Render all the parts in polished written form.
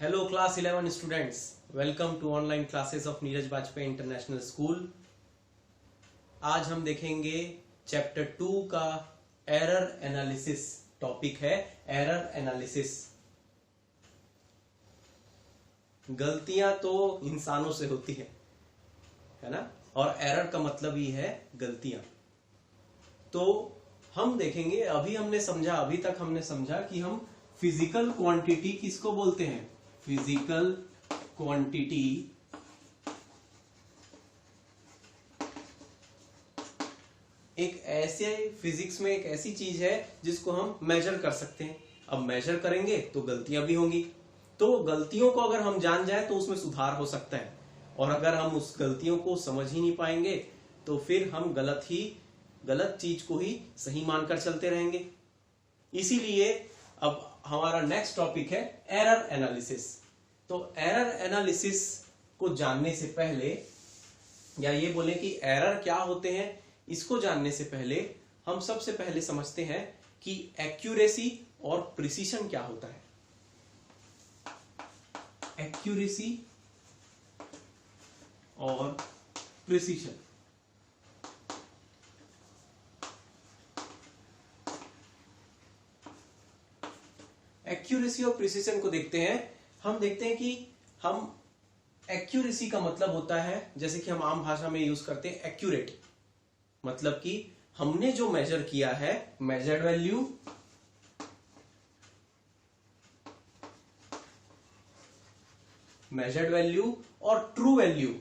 Hello class 11 students, welcome to online classes of Neeraj Vajpayee international school. आज हम देखेंगे chapter 2 का एरर एनालिसिस। टॉपिक है एरर एनालिसिस। गलतियां तो इंसानों से होती है ना, और एरर का मतलब ही है गलतियां। तो हम देखेंगे, अभी तक हमने समझा कि हम फिजिकल क्वांटिटी किसको बोलते हैं। फिजिकल क्वांटिटी फिजिक्स में एक ऐसी चीज है जिसको हम मेजर कर सकते हैं। अब मेजर करेंगे तो गलतियां भी होंगी, तो गलतियों को अगर हम जान जाए तो उसमें सुधार हो सकता है, और अगर हम उस गलतियों को समझ ही नहीं पाएंगे तो फिर हम गलत चीज को ही सही मानकर चलते रहेंगे। इसीलिए अब हमारा नेक्स्ट टॉपिक है एरर एनालिसिस। तो एरर एनालिसिस को जानने से पहले, या ये बोले कि एरर क्या होते हैं, इसको जानने से पहले हम सबसे पहले समझते हैं कि एक्यूरेसी और प्रिसीशन क्या होता है। एक्यूरेसी और प्रिसीशन। एक्यूरेसी और प्रिसीशन को देखते हैं। हम देखते हैं कि एक्यूरेसी का मतलब होता है, जैसे कि हम आम भाषा में यूज करते हैं एक्यूरेट, मतलब कि हमने जो मेजर किया है, मेजर्ड वैल्यू और ट्रू वैल्यू,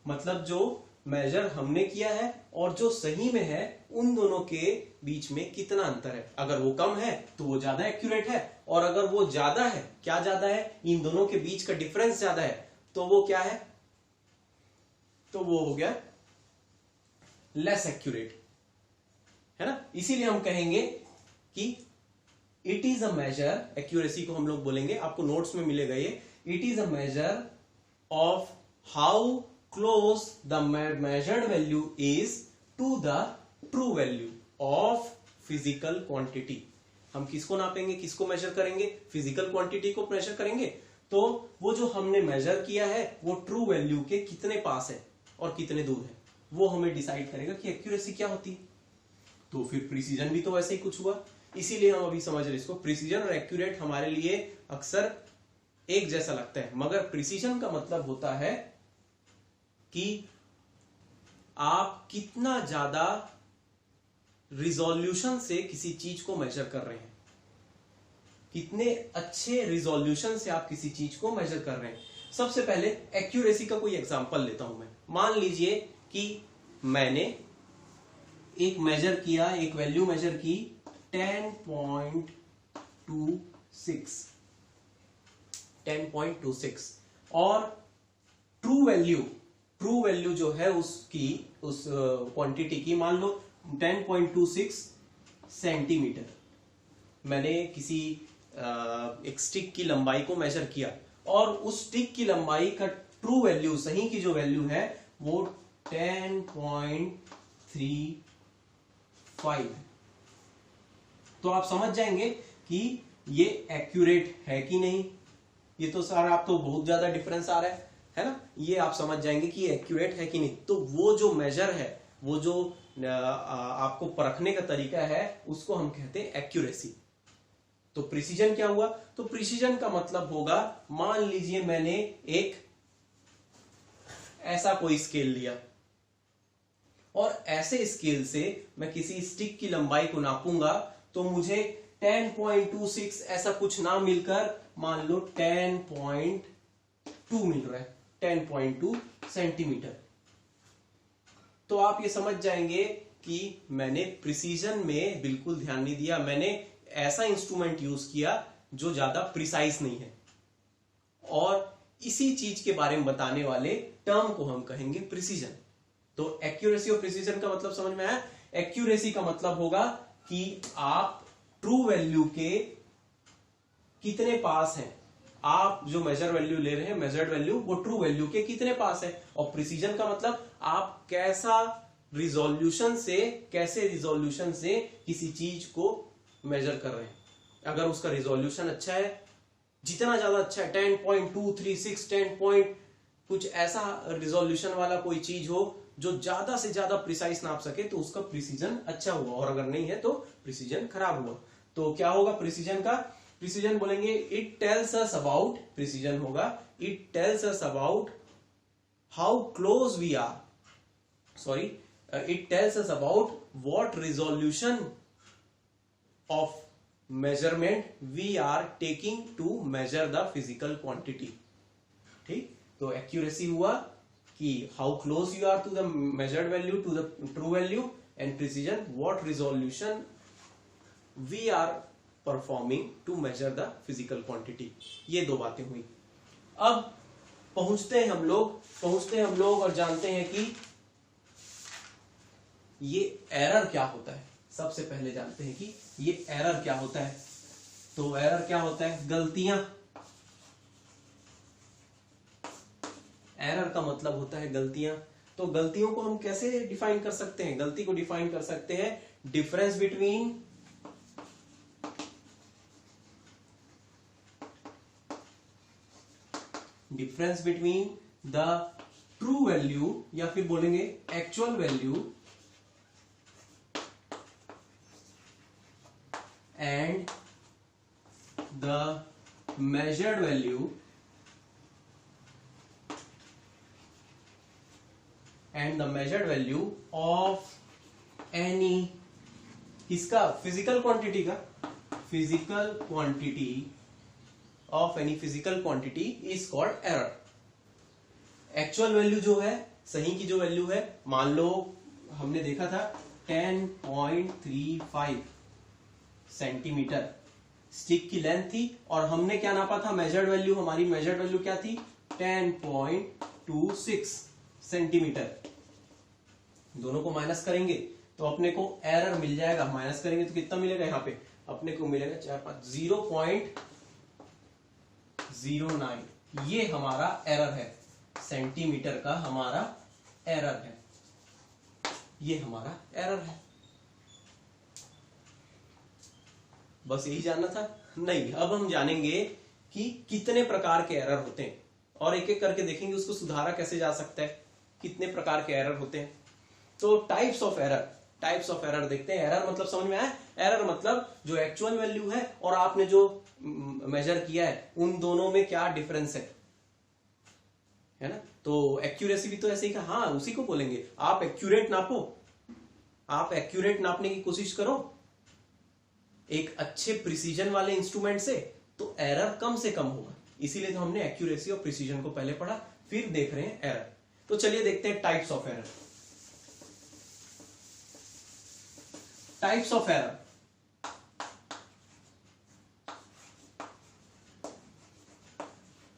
मतलब जो मेजर हमने किया है और जो सही में है, उन दोनों के बीच में कितना अंतर है। अगर वो कम है तो वो ज्यादा एक्यूरेट है, और अगर वो ज्यादा है, क्या ज्यादा है, इन दोनों के बीच का डिफरेंस ज्यादा है, तो वो क्या है, तो वो हो गया लेस एक्यूरेट, है ना। इसीलिए हम कहेंगे कि it is a measure, accuracy को हम लोग बोलेंगे, आपको नोट्स में मिलेगा ये, it is a measure of how close the measured value is to the true value of physical quantity। हम किसको नापेंगे, किसको मेजर करेंगे, फिजिकल क्वांटिटी को मेजर करेंगे। तो वो जो हमने मेजर किया है वो ट्रू वैल्यू के कितने पास है और कितने दूर है, वो हमें डिसाइड करेगा कि एक्यूरेसी क्या होती है। तो फिर प्रिसीजन भी तो वैसे ही कुछ हुआ। इसीलिए हम अभी समझ रहे इसको, प्रिसीजन और एक्यूरेट हमारे लिए अक्सर एक जैसा लगता है, मगर प्रिसीजन का मतलब होता है कि आप कितना ज्यादा रिजोल्यूशन से किसी चीज को मेजर कर रहे हैं, कितने अच्छे रिजोल्यूशन से आप किसी चीज को मेजर कर रहे हैं। सबसे पहले एक्यूरेसी का कोई एग्जांपल लेता हूं मैं। मान लीजिए कि मैंने एक मेजर किया, एक वैल्यू मेजर की 10.26 और ट्रू वैल्यू जो है उसकी, उस क्वांटिटी की, मान लो 10.26 सेंटीमीटर। मैंने किसी एक स्टिक की लंबाई को मेजर किया, और उस स्टिक की लंबाई का ट्रू वैल्यू, सही की जो वैल्यू है, वो 10.35। तो आप समझ जाएंगे कि ये एक्यूरेट है कि नहीं। ये तो सारा, आप तो बहुत ज्यादा डिफरेंस आ रहा है ना, ये आप समझ जाएंगे कि एक्यूरेट है कि नहीं। तो वो जो मेजर है, वो जो आपको परखने का तरीका है, उसको हम कहते हैं एक्यूरेसी। तो प्रिसीजन क्या हुआ, तो प्रिसीजन का मतलब होगा, मान लीजिए मैंने एक ऐसा कोई स्केल लिया, और ऐसे स्केल से मैं किसी स्टिक की लंबाई को नापूंगा, तो मुझे 10.26 ऐसा कुछ ना मिलकर मान लो 10.2 मिल रहा है, 10.2 सेंटीमीटर। तो आप ये समझ जाएंगे कि मैंने प्रिसीजन में बिल्कुल ध्यान नहीं दिया, मैंने ऐसा इंस्ट्रूमेंट यूज किया जो ज्यादा प्रिसाइज नहीं है, और इसी चीज के बारे में बताने वाले टर्म को हम कहेंगे प्रिसीजन। तो एक्यूरेसी और प्रिसीजन का मतलब समझ में आया। एक्यूरेसी का मतलब होगा कि आप ट्रू वैल्यू के कितने पास हैं, आप जो मेजर वैल्यू ले रहे हैं, मेजर्ड वैल्यू, वो ट्रू वैल्यू के कितने पास है। और प्रिसीजन का मतलब आप कैसे रिजोल्यूशन से किसी चीज को मेजर कर रहे हैं, अगर उसका रिजोल्यूशन अच्छा है, जितना ज्यादा अच्छा है 10.236 10 पॉइंट कुछ ऐसा रिजोल्यूशन वाला कोई चीज हो जो ज्यादा से ज्यादा प्रिसाइज नाप सके, तो उसका प्रिसीजन अच्छा हुआ, और अगर नहीं है तो प्रिसीजन खराब हुआ। तो क्या होगा प्रिसीजन का? प्रिसीजन बोलेंगे it tells us about, precision होगा it tells us about how close we are, sorry it tells us about what resolution of measurement we are taking to measure the physical quantity. ठीक, तो accuracy हुआ कि how close you are to the measured value to the true value, and precision what resolution we are performing to measure the physical quantity. ये दो बातें हुई। अब पहुंचते हैं हम लोग और जानते हैं कि ये एरर क्या होता है। सबसे पहले जानते हैं कि ये एरर क्या होता है। तो एरर क्या होता है? गलतियां। एरर का मतलब होता है गलतियां। तो गलतियों को हम कैसे डिफाइन कर सकते हैं? गलती को डिफाइन कर सकते हैं difference between the true value, या फिर बोलेंगे actual value, and the measured value, and the measured value of any, किसका? फिजिकल क्वांटिटी का। Physical quantity of any physical quantity is called error. Actual value जो है, सही की जो वैल्यू है, मान लो हमने देखा था 10.35 सेंटीमीटर स्टिक की लेंथ थी, और हमने क्या नापा था? Measured value. हमारी मेजर्ड वैल्यू क्या थी? 10.26 सेंटीमीटर। दोनों को माइनस करेंगे तो अपने को एरर मिल जाएगा। माइनस करेंगे तो कितना मिलेगा? यहाँ पे अपने को मिलेगा 0.09। ये हमारा एरर है, सेंटीमीटर का हमारा एरर है, ये हमारा एरर है। बस यही जानना था? नहीं, अब हम जानेंगे कि कितने प्रकार के एरर होते हैं, और एक एक करके देखेंगे उसको सुधारा कैसे जा सकता है, कितने प्रकार के एरर होते हैं। तो टाइप्स ऑफ एरर देखते हैं। एरर मतलब समझ में आया? एरर मतलब जो एक्चुअल वैल्यू है और आपने जो मेजर किया है, उन दोनों में क्या डिफरेंस है ना। तो एक्यूरेसी भी तो ऐसे ही का, हाँ उसी को बोलेंगे। आप एक्यूरेट नापो, आप एक्यूरेट नापने की कोशिश करो एक अच्छे प्रिसीजन वाले इंस्ट्रूमेंट से, तो एरर कम से कम होगा। इसीलिए तो हमने एक्यूरेसी और प्रिसीजन को पहले पढ़ा, फिर देख रहे हैं एरर। तो चलिए देखते हैं types of error. Types of error,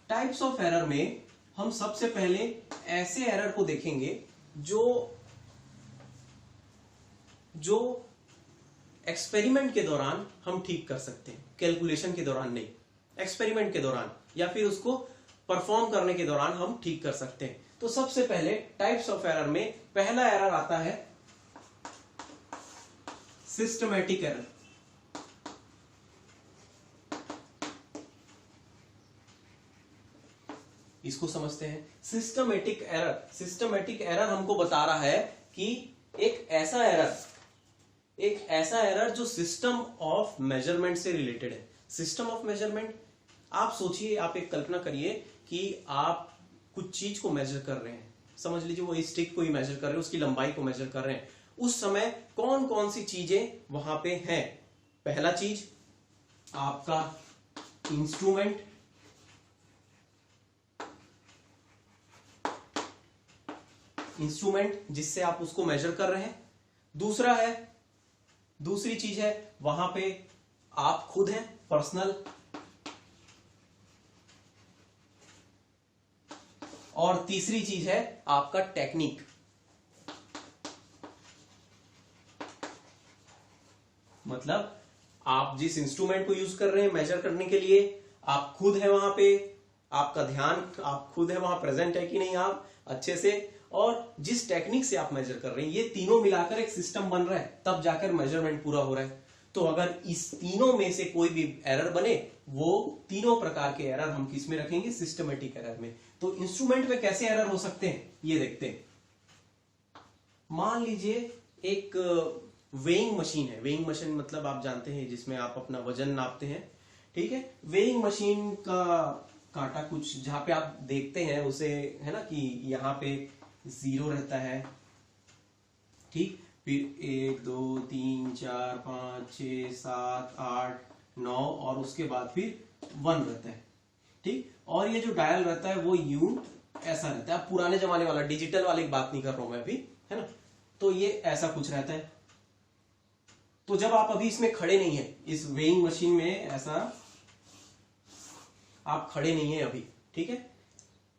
types of error में हम सबसे पहले ऐसे एरर को देखेंगे जो एक्सपेरिमेंट के दौरान हम ठीक कर सकते हैं, कैलकुलेशन के दौरान नहीं, एक्सपेरिमेंट के दौरान या फिर उसको परफॉर्म करने के दौरान हम ठीक कर सकते हैं। तो सबसे पहले टाइप्स ऑफ एरर में पहला एरर आता है सिस्टमैटिक एरर। इसको समझते हैं। सिस्टमैटिक एरर हमको बता रहा है कि एक ऐसा एरर जो सिस्टम ऑफ मेजरमेंट से रिलेटेड है। सिस्टम ऑफ मेजरमेंट, आप सोचिए, आप एक कल्पना करिए कि आप कुछ चीज को मेजर कर रहे हैं। समझ लीजिए वो स्टिक को ही मेजर कर रहे हैं, उसकी लंबाई को मेजर कर रहे हैं। उस समय कौन कौन सी चीजें वहां पे हैं? पहला चीज आपका इंस्ट्रूमेंट, जिससे आप उसको मेजर कर रहे हैं। दूसरी चीज है वहां पे आप खुद हैं, पर्सनल। और तीसरी चीज है आपका टेक्निक। मतलब आप जिस इंस्ट्रूमेंट को यूज कर रहे हैं मेजर करने के लिए, आप खुद है वहां पे, आपका ध्यान, आप खुद है वहां प्रेजेंट है कि नहीं आप अच्छे से, और जिस टेक्निक से आप मेजर कर रहे हैं, ये तीनों मिलाकर एक सिस्टम बन रहा है, तब जाकर मेजरमेंट पूरा हो रहा है। तो अगर इस तीनों में से कोई भी एरर बने, वो तीनों प्रकार के एरर हम किस में रखेंगे, सिस्टमेटिक एरर में। तो इंस्ट्रूमेंट में कैसे एरर हो सकते हैं ये देखते हैं। मान लीजिए एक वेइंग मशीन है। वेइंग मशीन मतलब आप जानते हैं जिसमें आप अपना वजन नापते हैं, ठीक है। वेइंग मशीन का कांटा कुछ जहां पे आप देखते हैं उसे, है ना, कि यहाँ पे 0 रहता है, ठीक, फिर 1 2 3 4 5 6 7 8 9 और उसके बाद फिर 1 रहता है, ठीक। और ये जो डायल रहता है वो यूं ऐसा रहता है। पुराने जमाने वाला डिजिटल वाले की बात नहीं कर रहा हूं मैं अभी, है ना। तो ये ऐसा कुछ रहता है। तो जब आप अभी इसमें खड़े नहीं है, इस वेइंग मशीन में ऐसा आप खड़े नहीं है अभी, ठीक है,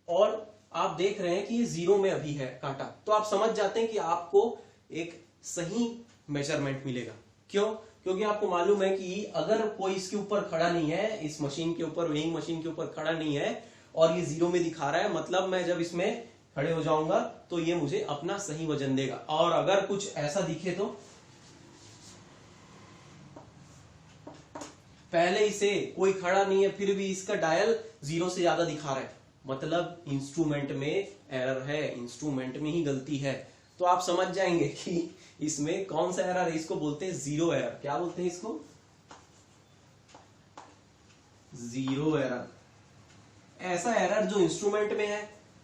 और आप देख रहे हैं कि ये 0 में अभी है कांटा, तो आप समझ जाते हैं कि आपको एक सही मेजरमेंट मिलेगा। क्यों? क्योंकि आपको मालूम है कि अगर कोई इसके ऊपर खड़ा नहीं है, इस मशीन के ऊपर, वेइंग मशीन के ऊपर खड़ा नहीं है और ये 0 में दिखा रहा है, मतलब मैं जब इसमें खड़े हो जाऊंगा तो ये मुझे अपना सही वजन देगा। और अगर कुछ ऐसा दिखे तो पहले इसे कोई खड़ा नहीं है फिर भी इसका डायल 0 से ज्यादा दिखा रहा है, मतलब इंस्ट्रूमेंट में एरर है, इंस्ट्रूमेंट में ही गलती है। तो आप समझ जाएंगे कि इसमें कौन सा एरर है। इसको बोलते हैं जीरो एरर। क्या बोलते हैं इसको? Zero error. ऐसा एरर जो इंस्ट्रूमेंट में है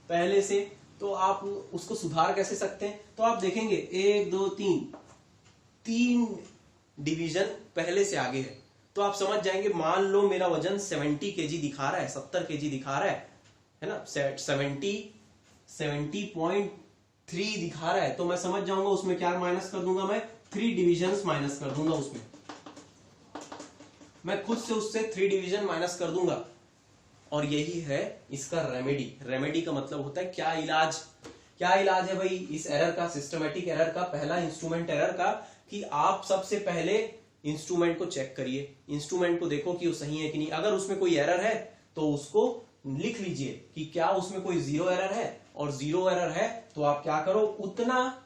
पहले से, तो आप उसको सुधार कैसे सकते हैं? तो आप देखेंगे 1 2 3 डिवीजन पहले से आगे है, तो आप समझ जाएंगे। मान लो मेरा वजन 70 केजी दिखा रहा है, 70 केजी दिखा रहा है ना, 70.3 दिखा रहा है, तो मैं समझ जाऊंगा उसमें क्या माइनस कर दूंगा, मैं 3 डिविजन माइनस कर दूंगा। उसमें मैं खुद से उससे 3 डिवीजन माइनस कर दूंगा। और यही है इसका रेमेडी। रेमेडी का मतलब होता है क्या इलाज। क्या इलाज है भाई इस एरर का, सिस्टमेटिक एरर का, पहला इंस्ट्रूमेंट एरर का, कि आप सबसे पहले इंस्ट्रूमेंट को चेक करिए, इंस्ट्रूमेंट को देखो कि वो सही है कि नहीं। अगर उसमें कोई एरर है तो उसको लिख लीजिए कि क्या उसमें कोई 0 एरर है, और 0 एरर है तो आप क्या करो, उतना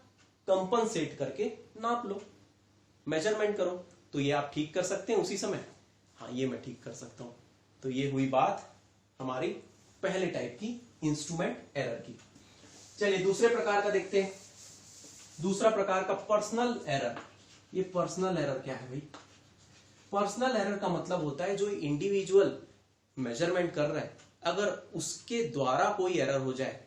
कंपनसेट करके नाप लो, मेजरमेंट करो। तो ये आप ठीक कर सकते हैं उसी समय। हाँ, ये मैं ठीक कर सकता हूं। तो ये हुई बात हमारी पहले टाइप की इंस्ट्रूमेंट एरर की। चलिए दूसरे प्रकार का देखते हैं। दूसरा प्रकार का पर्सनल एरर। ये पर्सनल एरर क्या है भाई? पर्सनल एरर का मतलब होता है जो इंडिविजुअल मेजरमेंट कर रहा है, अगर उसके द्वारा कोई एरर हो जाए,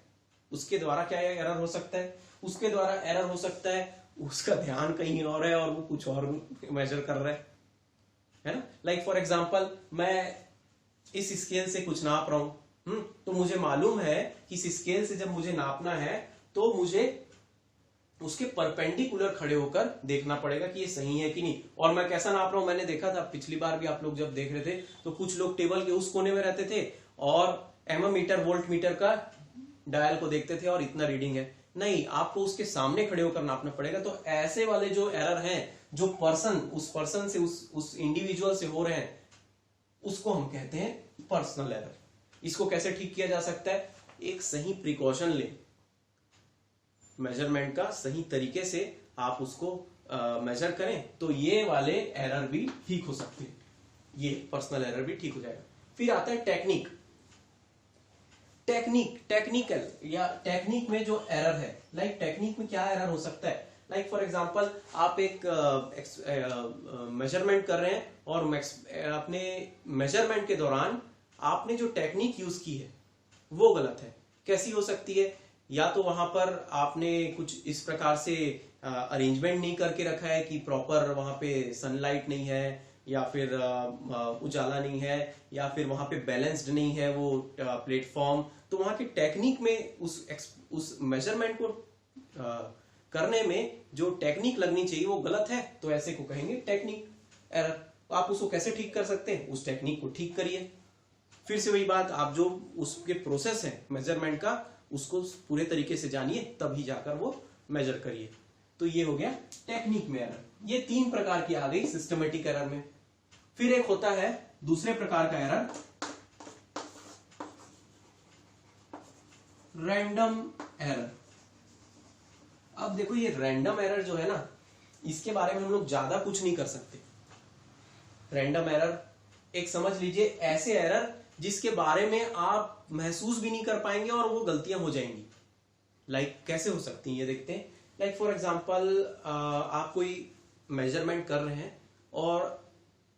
उसके द्वारा क्या एरर हो सकता है? उसके द्वारा एरर हो सकता है उसका ध्यान कहीं और है और वो कुछ और मेजर कर रहा है ना। लाइक फॉर एग्जांपल, मैं इस स्केल से कुछ नाप रहा हूं, तो मुझे मालूम है कि इस स्केल से जब मुझे नापना है तो मुझे उसके परपेंडिकुलर खड़े होकर देखना पड़ेगा कि ये सही है कि नहीं। और मैं कैसा नाप रहा हूं, मैंने देखा था पिछली बार भी, आप लोग जब देख रहे थे तो कुछ लोग टेबल के उस कोने में रहते थे और एममीटर वोल्ट मीटर का डायल को देखते थे और इतना रीडिंग है। नहीं, आपको उसके सामने खड़े होकर नापना पड़ेगा। तो ऐसे वाले जो एरर हैं, जो उस पर्सन से, उस इंडिविजुअल से हो रहे हैं, उसको हम कहते हैं पर्सनल एरर। इसको कैसे ठीक किया जा सकता है? एक सही प्रिकॉशन ले, मेजरमेंट का सही तरीके से आप उसको मेजर करें, तो ये वाले एरर भी ठीक हो सकते हैं, ये पर्सनल एरर भी ठीक हो जाएगा। फिर आता है टेक्निक। टेक्निकल या टेक्निक में जो एरर है, लाइक टेक्निक में क्या एरर हो सकता है? लाइक फॉर एग्जांपल, आप एक मेजरमेंट कर रहे हैं और अपने मेजरमेंट के दौरान आपने जो टेक्निक यूज की है वो गलत है। कैसी हो सकती है? या तो वहां पर आपने कुछ इस प्रकार से अरेंजमेंट नहीं करके रखा है कि प्रॉपर वहां पे सनलाइट नहीं है, या फिर उजाला नहीं है, या फिर वहां पे बैलेंस्ड नहीं है वो प्लेटफॉर्म। तो वहां की टेक्निक में उस मेजरमेंट को करने में जो टेक्निक लगनी चाहिए वो गलत है, तो ऐसे को कहेंगे टेक्निक एरर। आप उसको कैसे ठीक कर सकते हैं? उस टेक्निक को ठीक करिए। फिर से वही बात, आप जो उसके प्रोसेस है मेजरमेंट का, उसको पूरे तरीके से जानिए, तभी जाकर वो मेजर करिए। तो ये हो गया टेक्निक में एरर। ये 3 प्रकार की आ गई सिस्टमेटिक एरर में। फिर एक होता है दूसरे प्रकार का एरर, रैंडम एरर। अब देखो, ये रैंडम एरर जो है ना, इसके बारे में हम लोग ज्यादा कुछ नहीं कर सकते। रैंडम एरर एक समझ लीजिए ऐसे एरर जिसके बारे में आप महसूस भी नहीं कर पाएंगे और वो गलतियां हो जाएंगी। लाइक कैसे हो सकती हैं ये देखते हैं। लाइक फॉर एग्जांपल आप कोई मेजरमेंट कर रहे हैं और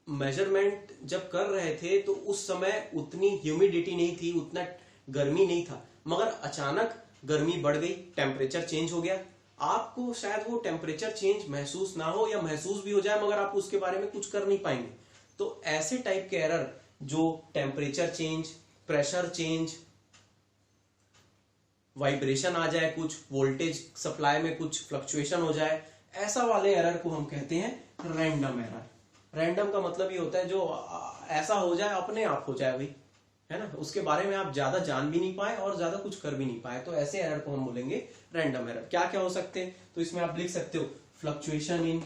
मेजरमेंट जब कर रहे थे तो उस समय उतनी ह्यूमिडिटी नहीं थी, उतना गर्मी नहीं था, मगर अचानक गर्मी बढ़ गई, टेम्परेचर चेंज हो गया। आपको शायद वो टेम्परेचर चेंज महसूस ना हो या महसूस भी हो जाए मगर आप उसके बारे में कुछ कर नहीं पाएंगे। तो ऐसे टाइप के एरर जो temperature change, pressure change, vibration आ जाए, कुछ वोल्टेज सप्लाई में कुछ फ्लक्चुएशन हो जाए, ऐसा वाले एरर को हम कहते हैं रैंडम एरर। रैंडम का मतलब ये होता है जो ऐसा हो जाए, अपने आप हो जाए भाई, है ना, उसके बारे में आप ज्यादा जान भी नहीं पाए और ज्यादा कुछ कर भी नहीं पाए, तो ऐसे एरर को हम बोलेंगे रैंडम एरर। क्या क्या हो सकते हैं, तो इसमें आप लिख सकते हो fluctuation in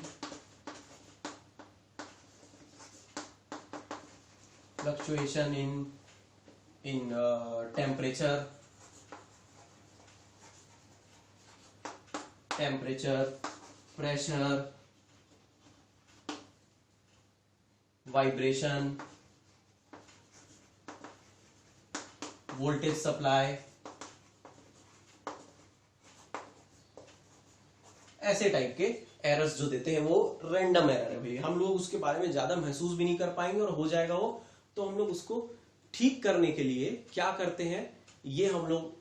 temperature, pressure, vibration, voltage supply, ऐसे टाइप के एरर्स जो देते हैं वो रैंडम एरर है भाई। हम लोग उसके बारे में ज्यादा महसूस भी नहीं कर पाएंगे और हो जाएगा वो, तो हम लोग उसको ठीक करने के लिए क्या करते हैं ये हम लोग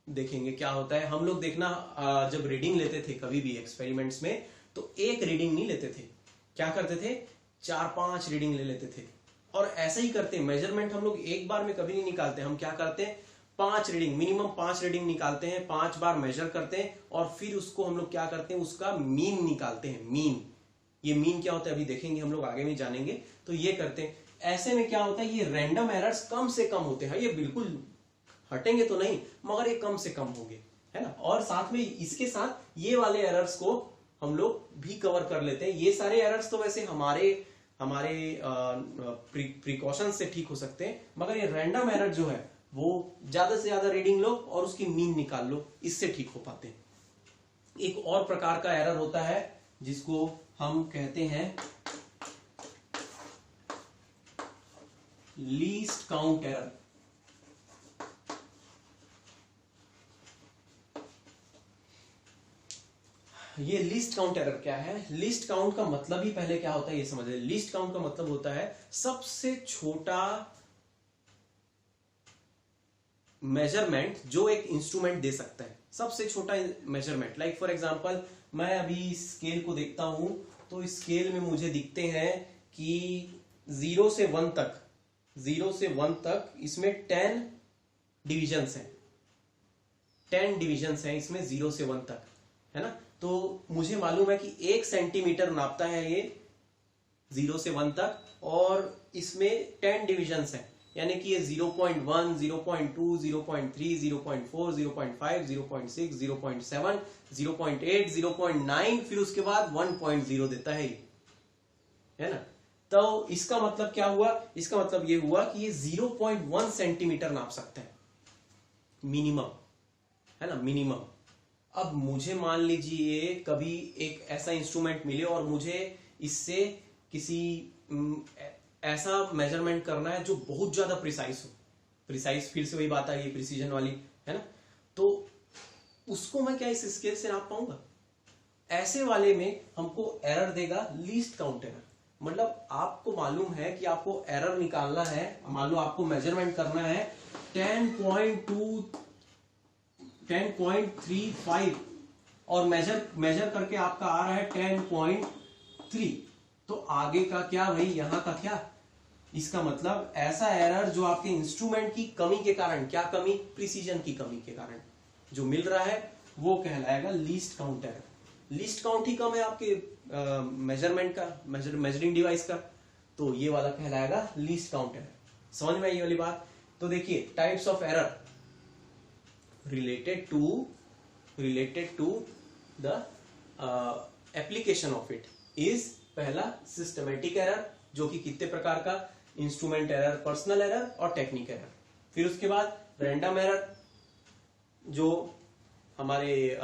देखेंगे क्या होता है। हम लोग देखना जब रीडिंग लेते थे कभी भी एक्सपेरिमेंट्स में, तो एक रीडिंग नहीं लेते थे, क्या करते थे 4-5 रीडिंग ले लेते थे। और ऐसे ही करते हैं मेजरमेंट, हम लोग एक बार में कभी नहीं निकालते, हम क्या करते हैं 5 रीडिंग, मिनिमम 5 रीडिंग निकालते हैं, 5 बार मेजर करते हैं और फिर उसको हम लोग क्या करते हैं उसका मीन निकालते हैं। मीन, ये मीन क्या होता है अभी देखेंगे हम लोग, आगे में जानेंगे। तो ये करते हैं, ऐसे में क्या होता है ये रैंडम एरर्स कम से कम होते हैं, ये बिल्कुल हटेंगे तो नहीं मगर ये कम से कम होंगे, है ना। और साथ में इसके साथ ये वाले एरर्स को हम लोग भी कवर कर लेते हैं। ये सारे एरर्स तो वैसे हमारे प्रिकॉशन से ठीक हो सकते हैं, मगर ये रैंडम एरर जो है वो ज्यादा से ज्यादा रीडिंग लो और उसकी मीन निकाल लो, इससे ठीक हो पाते हैं। एक और प्रकार का एरर होता है जिसको हम कहते हैं लीस्ट काउंट एरर। ये लीस्ट काउंट एरर क्या है, लीस्ट काउंट का मतलब ही पहले क्या होता है ये समझ लें। लीस्ट काउंट का मतलब होता है सबसे छोटा मेजरमेंट जो एक इंस्ट्रूमेंट दे सकता है, सबसे छोटा मेजरमेंट। लाइक फॉर एग्जांपल मैं अभी स्केल को देखता हूं तो स्केल में मुझे दिखते हैं कि 0 से 1 तक, 0 से 1 तक इसमें 10 डिविजन्स हैं, 10 डिविजन्स हैं इसमें 0 से 1 तक, है ना। तो मुझे मालूम है कि 1 सेंटीमीटर नापता है ये 0 से 1 तक और इसमें 10 डिविजन्स हैं, यानी कि ये 0.1, 0.2, 0.3, 0.4, 0.5, 0.6, 0.7, 0.8, 0.9, फिर उसके बाद 1.0 देता है ये, है ना। तो इसका मतलब क्या हुआ, इसका मतलब ये हुआ कि ये 0.1 सेंटीमीटर नाप सकता है मिनिमम, है ना, मिनिमम। अब मुझे मान लीजिए कभी एक ऐसा इंस्ट्रूमेंट मिले और मुझे इससे किसी ऐसा मेजरमेंट करना है जो बहुत ज्यादा प्रिसाइज हो, प्रिसाइज फिर से वही बात आ गई प्रिसीजन वाली, है ना। तो उसको मैं क्या इस स्केल से नाप पाऊंगा, ऐसे वाले में हमको एरर देगा लीस्ट काउंट एरर। मतलब आपको मालूम है कि आपको एरर निकालना है, मान लो आपको मेजरमेंट करना है 10.35 और मेजर करके आपका आ रहा है 10.3, तो आगे का क्या भाई, यहां का क्या, इसका मतलब ऐसा एरर जो आपके इंस्ट्रूमेंट की कमी के कारण, क्या कमी, प्रिसीजन की कमी के कारण जो मिल रहा है वो कहलाएगा least count error. Least count ही कम है आपके मेजरमेंट का, मेजरिंग डिवाइस का, तो ये वाला कहलाएगा लीस्ट काउंट एरर। समझ में आई ये वाली बात। तो देखिए types of error related to the application of it is पहला सिस्टमेटिक एरर जो कि कितने प्रकार का, इंस्ट्रूमेंट एरर, पर्सनल एरर और टेक्निक एरर। फिर उसके बाद रैंडम एरर जो हमारे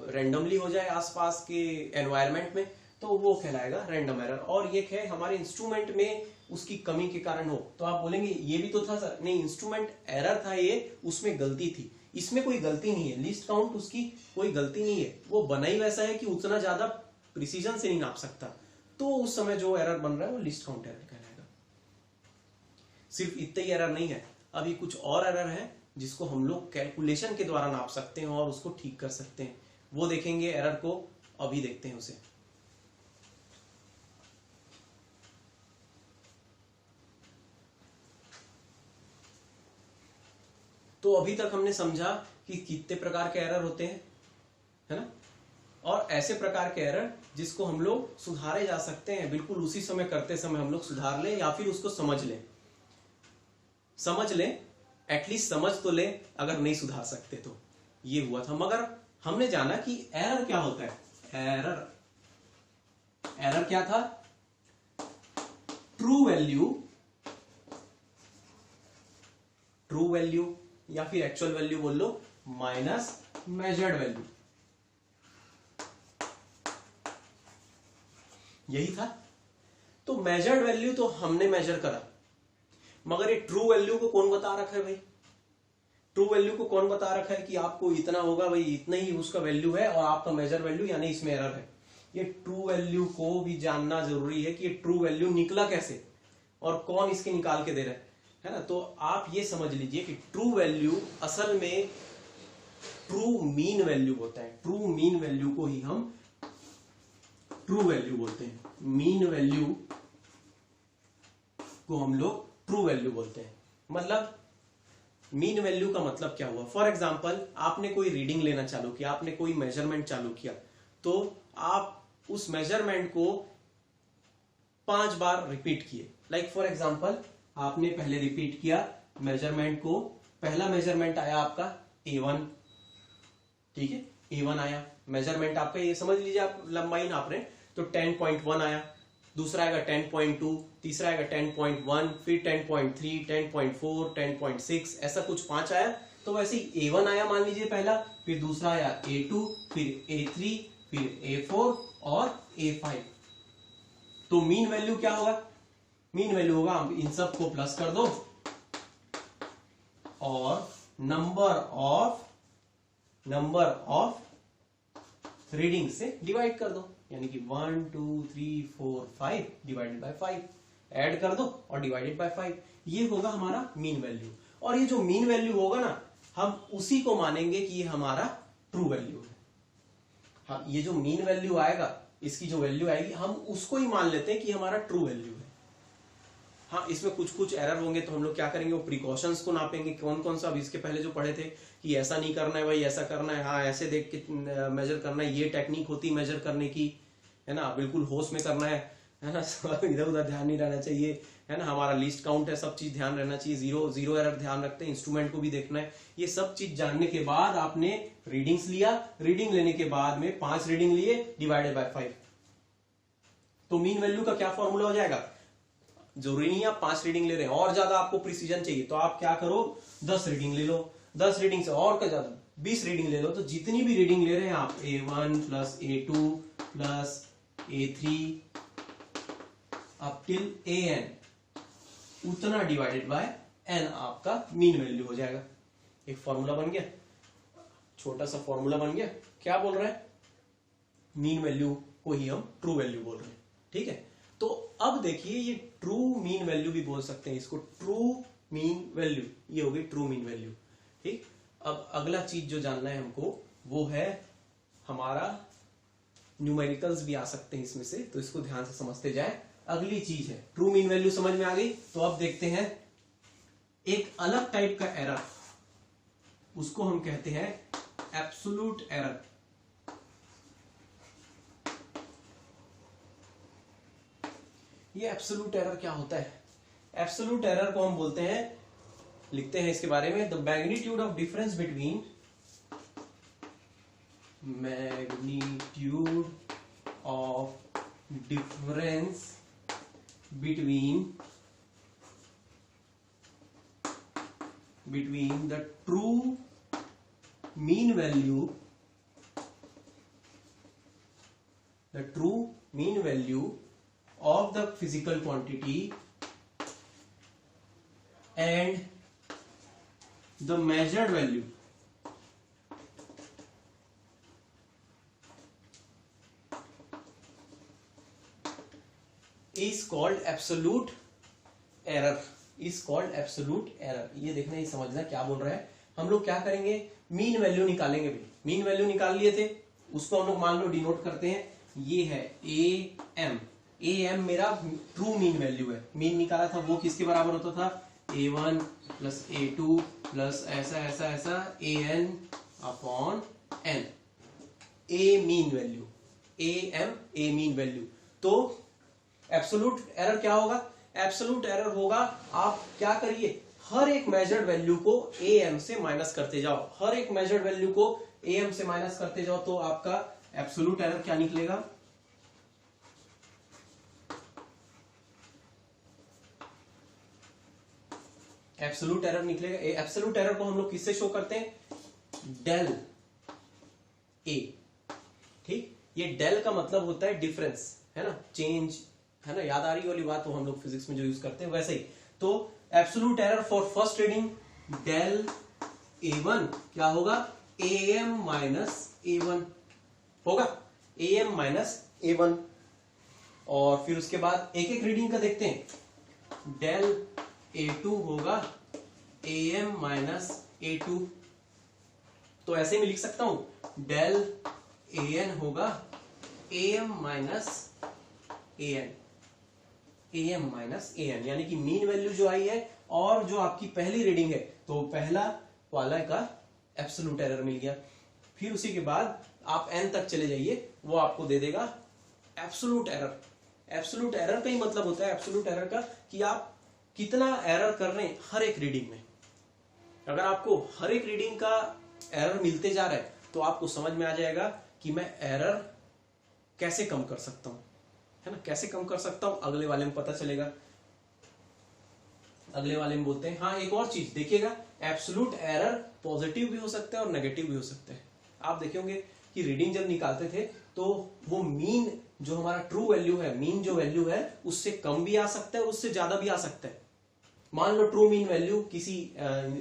रैंडमली हो जाए आसपास के एनवायरनमेंट में, तो वो कहलाएगा रैंडम एरर। और ये है हमारे इंस्ट्रूमेंट में उसकी कमी के कारण हो, तो आप बोलेंगे ये भी तो था सर, नहीं इंस्ट्रूमेंट एरर था ये, उसमें गलती थी, इसमें कोई गलती नहीं है, लीस्ट काउंट उसकी कोई गलती नहीं है, वो बना ही वैसा है कि उतना ज्यादा प्रिसीजन से नहीं नाप सकता, तो उस समय जो एरर बन रहा है वो लीस्ट काउंट एरर कहलाएगा। सिर्फ इतना ही एरर नहीं है, अभी कुछ और एरर है जिसको हम लोग कैलकुलेशन के द्वारा नाप सकते हैं और उसको ठीक कर सकते हैं, वो देखेंगे एरर को, अभी देखते हैं उसे। तो अभी तक हमने समझा कि कितने प्रकार के एरर होते हैं, है ना, और ऐसे प्रकार के एरर जिसको हम लोग सुधारे जा सकते हैं, बिल्कुल उसी समय करते समय हम लोग सुधार लें या फिर उसको समझ लें, एटलीस्ट समझ तो ले, अगर नहीं सुधार सकते तो। ये हुआ था, मगर हमने जाना कि एरर क्या होता है। एरर क्या था? ट्रू वैल्यू या फिर एक्चुअल वैल्यू बोल लो माइनस मेजर्ड वैल्यू, यही था। तो मेजर्ड वैल्यू तो हमने मेजर करा, मगर ये ट्रू वैल्यू को कौन बता रखा है भाई? ट्रू वैल्यू को कौन बता रखा है कि आपको इतना होगा भाई, इतना ही उसका वैल्यू है और आपका मेजर वैल्यू यानी इसमें एरर है। ये ट्रू वैल्यू को भी जानना जरूरी है कि ये ट्रू वैल्यू निकला कैसे और कौन इसके निकाल के दे रहा है ना। तो आप ये समझ लीजिए कि ट्रू वैल्यू असल में ट्रू मीन वैल्यू होता है। ट्रू मीन वैल्यू को ही हम ट्रू वैल्यू बोलते हैं, मीन वैल्यू को हम लोग ट्रू वैल्यू बोलते हैं। मतलब मीन वैल्यू का मतलब क्या हुआ? फॉर एग्जाम्पल आपने कोई रीडिंग लेना चालू किया, आपने कोई मेजरमेंट चालू किया, तो आप उस मेजरमेंट को 5 बार रिपीट किए। लाइक फॉर एग्जाम्पल आपने पहले रिपीट किया मेजरमेंट को, पहला मेजरमेंट आया आपका A1, ठीक है, A1 आया मेजरमेंट आपका, ये समझ लीजिए आप लंबाई नाप रहे हैं, तो 10.1 आया, दूसरा आएगा 10.2, तीसरा आएगा 10.1, फिर 10.3, 10.4, 10.6, ऐसा कुछ 5 आया। तो वैसे ही A1 आया मान लीजिए पहला, फिर दूसरा आया A2, फिर A3, फिर A4 और A5। तो मीन वैल्यू क्या होगा? मीन वैल्यू होगा, इन सब को प्लस कर दो और नंबर ऑफ रीडिंग से डिवाइड कर दो, यानी कि 1 2 3 4 5 डिवाइडेड बाय 5 ऐड कर दो और डिवाइडेड बाय 5, ये होगा हमारा मीन वैल्यू। और ये जो मीन वैल्यू होगा ना, हम उसी को मानेंगे कि ये हमारा ट्रू वैल्यू है। हाँ, ये जो मीन वैल्यू आएगा, इसकी जो वैल्यू आएगी, हम उसको ही मान लेते हैं कि हमारा ट्रू वैल्यू है। हाँ, इसमें कुछ एरर होंगे तो हम लोग क्या करेंगे, वो प्रिकॉशंस को नापेंगे, कौन कौन सा। अब इसके पहले जो पढ़े थे कि ऐसा नहीं करना है भाई, ऐसा करना है, हाँ ऐसे देख के मेजर करना है, ये टेक्निक होती है मेजर करने की, है ना, बिल्कुल होश में करना है ना, इधर उधर ध्यान नहीं रहना चाहिए, है ना, हमारा लिस्ट काउंट है, सब चीज ध्यान रहना चाहिए, जीरो एरर ध्यान रखते हैं, इंस्ट्रूमेंट को भी देखना है। ये सब चीज जानने के बाद आपने रीडिंग्स लिया, रीडिंग लेने के बाद में 5 रीडिंग लिए डिवाइडेड बाय 5, तो मीन वैल्यू का क्या फॉर्मूला हो जाएगा? जरूरी नहीं है आप 5 रीडिंग ले रहे हैं, और ज्यादा आपको प्रिसीजन चाहिए तो आप क्या करो, 10 रीडिंग ले लो, 10 रीडिंग से और क्या ज्यादा 20 रीडिंग ले लो। तो जितनी भी रीडिंग ले रहे हैं आप, A1 plus A2 plus A3 up till AN, उतना डिवाइडेड बाय N आपका मीन वैल्यू हो जाएगा। एक फॉर्मूला बन गया, छोटा सा फॉर्मूला बन गया। क्या बोल रहा है? मीन वैल्यू को ही हम ट्रू वैल्यू बोल रहे हैं, ठीक है। तो अब देखिए, ये ट्रू मीन वैल्यू भी बोल सकते हैं इसको, ट्रू मीन वैल्यू, ये हो गई ट्रू मीन वैल्यू, ठीक। अब अगला चीज जो जानना है हमको, वो है हमारा न्यूमेरिकल्स भी आ सकते हैं इसमें से, तो इसको ध्यान से समझते जाए। अगली चीज है ट्रू मीन वैल्यू, समझ में आ गई। तो अब देखते हैं एक अलग टाइप का एरर, उसको हम कहते हैं एब्सोल्यूट एरर। ये एब्सोल्यूट एरर क्या होता है? एब्सोल्यूट एरर को हम बोलते हैं, लिखते हैं इसके बारे में, the magnitude of difference between the true mean value mean value of the physical quantity and the measured value is called absolute error. is called absolute error. ये देखना, ये समझना क्या बोल रहा है. हम लोग क्या करेंगे, मीन वैल्यू निकालेंगे. मीन वैल्यू निकाल लिए थे, उसको हम लोग मान लो डिनोट करते हैं. ये है ए एम. ए एम मेरा ट्रू मीन वैल्यू है. मीन निकाला था वो किसके बराबर होता था, A1 प्लस A2 प्लस ऐसा ऐसा ऐसा AN upon N. A mean value, A M A mean value. तो एब्सोल्यूट एरर क्या होगा, एब्सोल्यूट एरर होगा, आप क्या करिए, हर एक मेजर्ड वैल्यू को ए एम से माइनस करते जाओ. हर एक मेजर्ड वैल्यू को ए एम से माइनस करते जाओ तो आपका एब्सोल्यूट एरर क्या निकलेगा, एब्सोल्यूट एरर निकलेगा. एब्सोल्यूट एरर को हम लोग किससे शो करते हैं, डेल ए. ठीक, ये डेल का मतलब होता है डिफरेंस, है ना, चेंज, है ना, याद आ रही वाली बात, वो हम लोग फिजिक्स में जो यूज करते हैं वैसे ही. तो absolute error for first reading del A1 क्या होगा, AM माइनस A1 होगा, AM माइनस A1. और फिर उसके बाद एक एक रीडिंग का देखते हैं. डेल A2 होगा AM माइनस A2. तो ऐसे में लिख सकता हूं, डेल AN होगा AM minus AN. AM minus AN, यानी कि मीन वैल्यू जो आई है और जो आपकी पहली रीडिंग है, तो पहला वाला का एब्सोल्यूट एरर मिल गया. फिर उसी के बाद आप n तक चले जाइए, वो आपको दे देगा एब्सोल्यूट एरर. एब्सोल्यूट एरर का ही मतलब होता है, एब्सोल्यूट एरर का, कि आप कितना एरर कर रहे हैं हर एक रीडिंग में. अगर आपको हर एक रीडिंग का एरर मिलते जा रहा है तो आपको समझ में आ जाएगा कि मैं एरर कैसे कम कर सकता हूं, है ना, कैसे कम कर सकता हूं. अगले वाले में पता चलेगा. अगले वाले में बोलते हैं, हाँ एक और चीज देखिएगा, एब्सोल्यूट एरर पॉजिटिव भी हो सकता है और नेगेटिव भी हो सकते हैं. आप देखेंगे कि रीडिंग जब निकालते थे तो वो मीन जो हमारा ट्रू वैल्यू है, मीन जो वैल्यू है उससे कम भी आ सकता है, उससे ज्यादा भी आ सकता है. मान लो ट्रू मीन वैल्यू किसी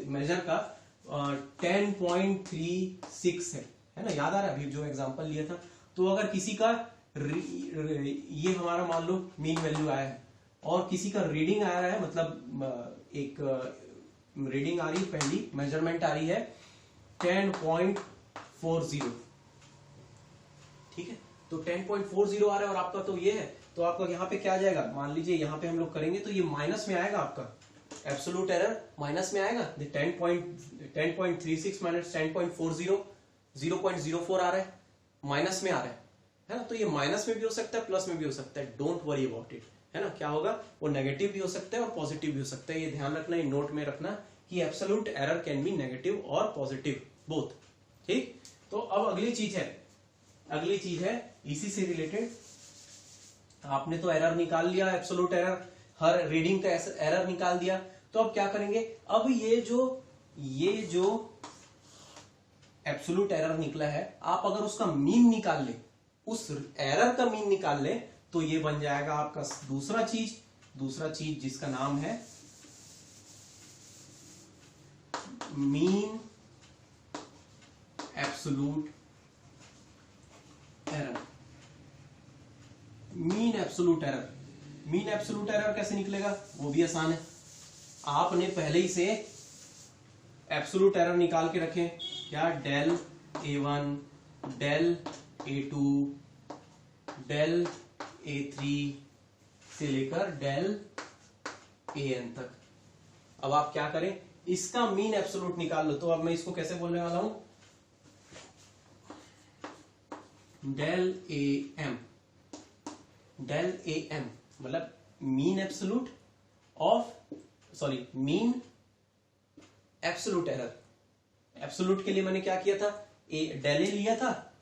मेजर का 10.36 है ना, याद आ रहा है अभी जो एग्जांपल लिया था. तो अगर किसी का ये हमारा मान लो मीन वैल्यू आया है और किसी का रीडिंग आ रहा है, मतलब एक रीडिंग आ रही है, पहली मेजरमेंट आ रही है 10.40. ठीक है, तो 10.40 आ रहा है और आपका तो ये है, तो आपका यहाँ पे क्या आ जाएगा, मान लीजिए यहाँ पे हम लोग करेंगे तो ये माइनस में आएगा, आपका एब्सोल्यूट एरर माइनस में आएगा. 10.36 माइनस 10.40 0.04 आ रहा है, माइनस में आ रहा है ना. तो ये माइनस में भी हो सकता है, प्लस में भी हो सकता है. डोंट वरी अबाउट इट, है ना. क्या होगा, वो नेगेटिव भी हो सकता है और पॉजिटिव भी हो सकता है. ये ध्यान रखना, ये नोट में रखना कि absolute error can be negative और पॉजिटिव बोथ. ठीक, तो अब अगली चीज है इसी से रिलेटेड. आपने तो एरर निकाल लिया, एब्सोल्यूट एरर, हर रीडिंग का एरर निकाल दिया. तो अब क्या करेंगे, अब ये जो एब्सोल्यूट एरर निकला है, आप अगर उसका मीन निकाल ले, उस एरर का मीन निकाल ले, तो ये बन जाएगा आपका दूसरा चीज जिसका नाम है mean absolute error. Mean absolute error कैसे निकलेगा, वो भी आसान है. आपने पहले ही से एब्सोल्यूट एरर निकाल के रखे, क्या, del A1, del A2, del A3 से लेकर डेल AN तक. अब आप क्या करें, इसका मीन एब्सोल्यूट निकाल लो. तो अब मैं इसको कैसे बोलने वाला हूं, डेल AM मतलब mean absolute mean absolute error. Absolute के लिए मैंने क्या किया था, डेल ए लिया था,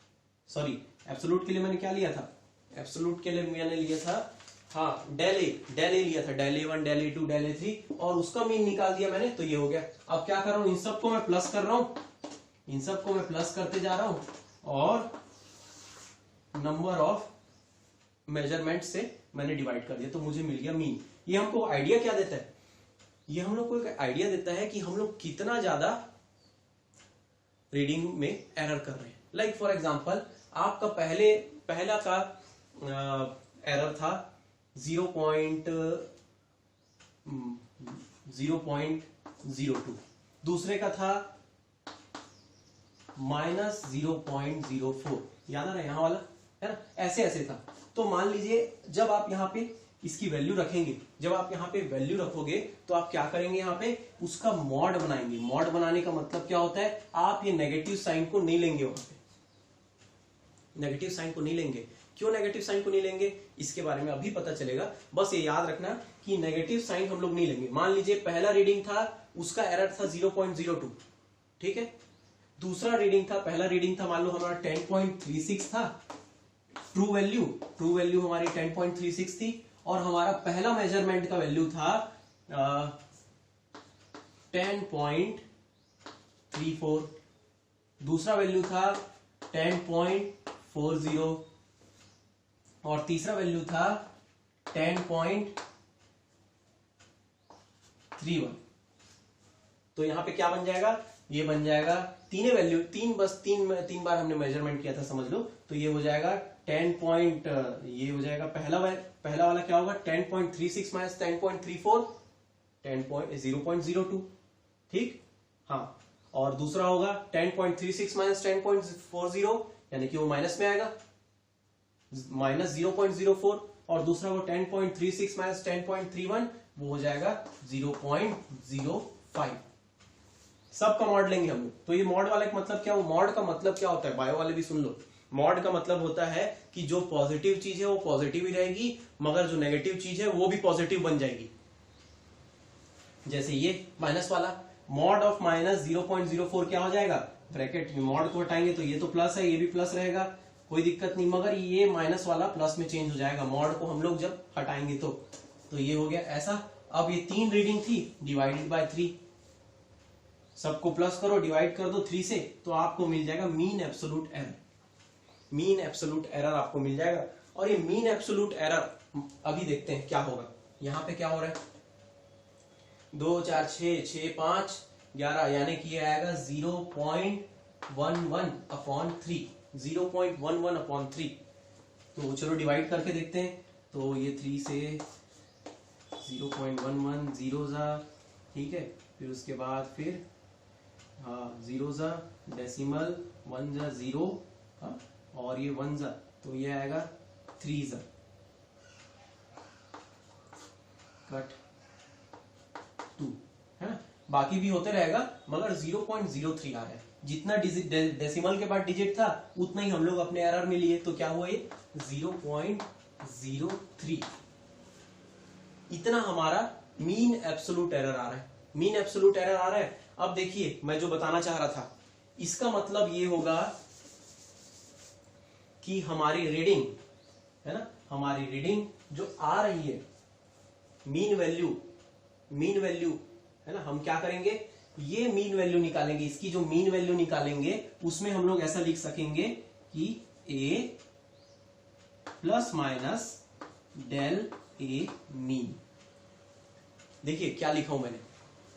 एब्सोल्यूट के लिए मैंने क्या लिया था, एब्सोल्यूट के लिए मैंने लिया था, हाँ, डेल ए लिया था, del A1, del A2, del A3, और उसका मीन निकाल दिया मैंने, तो ये हो गया. अब क्या कर रहा हूं, इन सबको मैं प्लस कर रहा हूं, इन सबको मैं प्लस करते जा रहा हूं, और नंबर ऑफ मेजरमेंट से मैंने डिवाइड कर दिया तो मुझे मिल गया मीन। ये हमको आइडिया क्या देता है, ये हम लोग को एक आइडिया देता है कि हम लोग कितना ज्यादा रीडिंग में एरर कर रहे हैं। लाइक फॉर एग्जांपल आपका पहला का एरर था 0.02, दूसरे का था -0.04, याद आ रहा है यहाँ वाला, है ना, ऐसे ऐसे था। तो मान लीजिए जब आप यहाँ पे इसकी वैल्यू रखेंगे, जब आप यहाँ पे वैल्यू रखोगे तो आप क्या करेंगे, यहाँ पे उसका मॉड बनाएंगे। मॉड बनाने का मतलब क्या होता है, आप ये नेगेटिव साइन को नहीं लेंगे, वहां पे नेगेटिव साइन को नहीं लेंगे। क्यों नेगेटिव साइन को नहीं लेंगे, इसके बारे में अभी पता चलेगा। बस ये याद रखना कि नेगेटिव साइन हम लोग नहीं लेंगे। मान लीजिए पहला रीडिंग था, उसका एरर था 0.02, ठीक है। दूसरा रीडिंग था, पहला रीडिंग था मान लो हमारा 10.36 था, ट्रू वैल्यू हमारी 10.36 थी, और हमारा पहला मेजरमेंट का वैल्यू था 10.34, दूसरा वैल्यू था 10.40 और तीसरा वैल्यू था 10.31। तो यहां पे क्या बन जाएगा, ये बन जाएगा तीन वैल्यू, तीन बार हमने मेजरमेंट किया था समझ लो। तो ये हो जाएगा 10 ये हो जाएगा पहला वाला क्या होगा 10.36 माइनस 10.34, 0.02, ठीक। हाँ, और दूसरा होगा 10.36 माइनस 10.40, यानी कि वो माइनस में आएगा, -0.04, और दूसरा वो 10.36 माइनस 10.31, वो हो जाएगा 0.05। सबका मॉड लेंगे हम लोग। तो ये मॉड वाले का मतलब क्या, वो मॉड का मतलब क्या होता है, बायो वाले भी सुन लो। मॉड का मतलब होता है कि जो पॉजिटिव चीज है वो पॉजिटिव ही रहेगी, मगर जो नेगेटिव चीज है वो भी पॉजिटिव बन जाएगी। जैसे ये माइनस वाला, मॉड ऑफ -0.04 क्या हो जाएगा, ब्रैकेट में मॉड को हटाएंगे तो ये तो प्लस है, ये भी प्लस रहेगा, कोई दिक्कत नहीं, मगर ये माइनस वाला प्लस में चेंज हो जाएगा मॉड को हम लोग जब हटाएंगे तो ये हो गया ऐसा। अब ये 3 रीडिंग थी, डिवाइडेड बाय 3, सबको प्लस करो, डिवाइड कर दो 3 से, तो आपको मिल जाएगा mean absolute error. Mean absolute error आपको मिल जाएगा। और ये मीन एब्सोल्यूट एरर अभी देखते हैं क्या होगा। यहां पे क्या हो रहा है, 2 4 6 6 5 11, यानी कि ये आएगा 0.11/3, 0.11/3। तो चलो डिवाइड करके देखते हैं। तो ये 3 से 0.11 0 जा, ठीक है, फिर उसके बाद फिर 0 जा, डेसिमल 1 जा 0, और ये 1 जा, तो ये आएगा 3 जा, कट 2, है ना। बाकी भी होते रहेगा, मगर 0.03 आ रहा है। जितना डेसिमल के बाद डिजिट था उतना ही हम लोग अपने एरर में लिए, तो क्या हुआ ये 0.03। इतना हमारा मीन एब्सोल्यूट एरर आ रहा है, मीन एब्सोल्यूट एरर आ रहा है। अब देखिए मैं जो बताना चाह रहा था, इसका मतलब ये होगा कि हमारी रीडिंग, है ना, हमारी रीडिंग जो आ रही है, मीन वैल्यू है ना, हम क्या करेंगे, ये मीन वैल्यू निकालेंगे। इसकी जो मीन वैल्यू निकालेंगे उसमें हम लोग ऐसा लिख सकेंगे कि a plus minus del a mean. देखिए क्या लिखा हूं मैंने,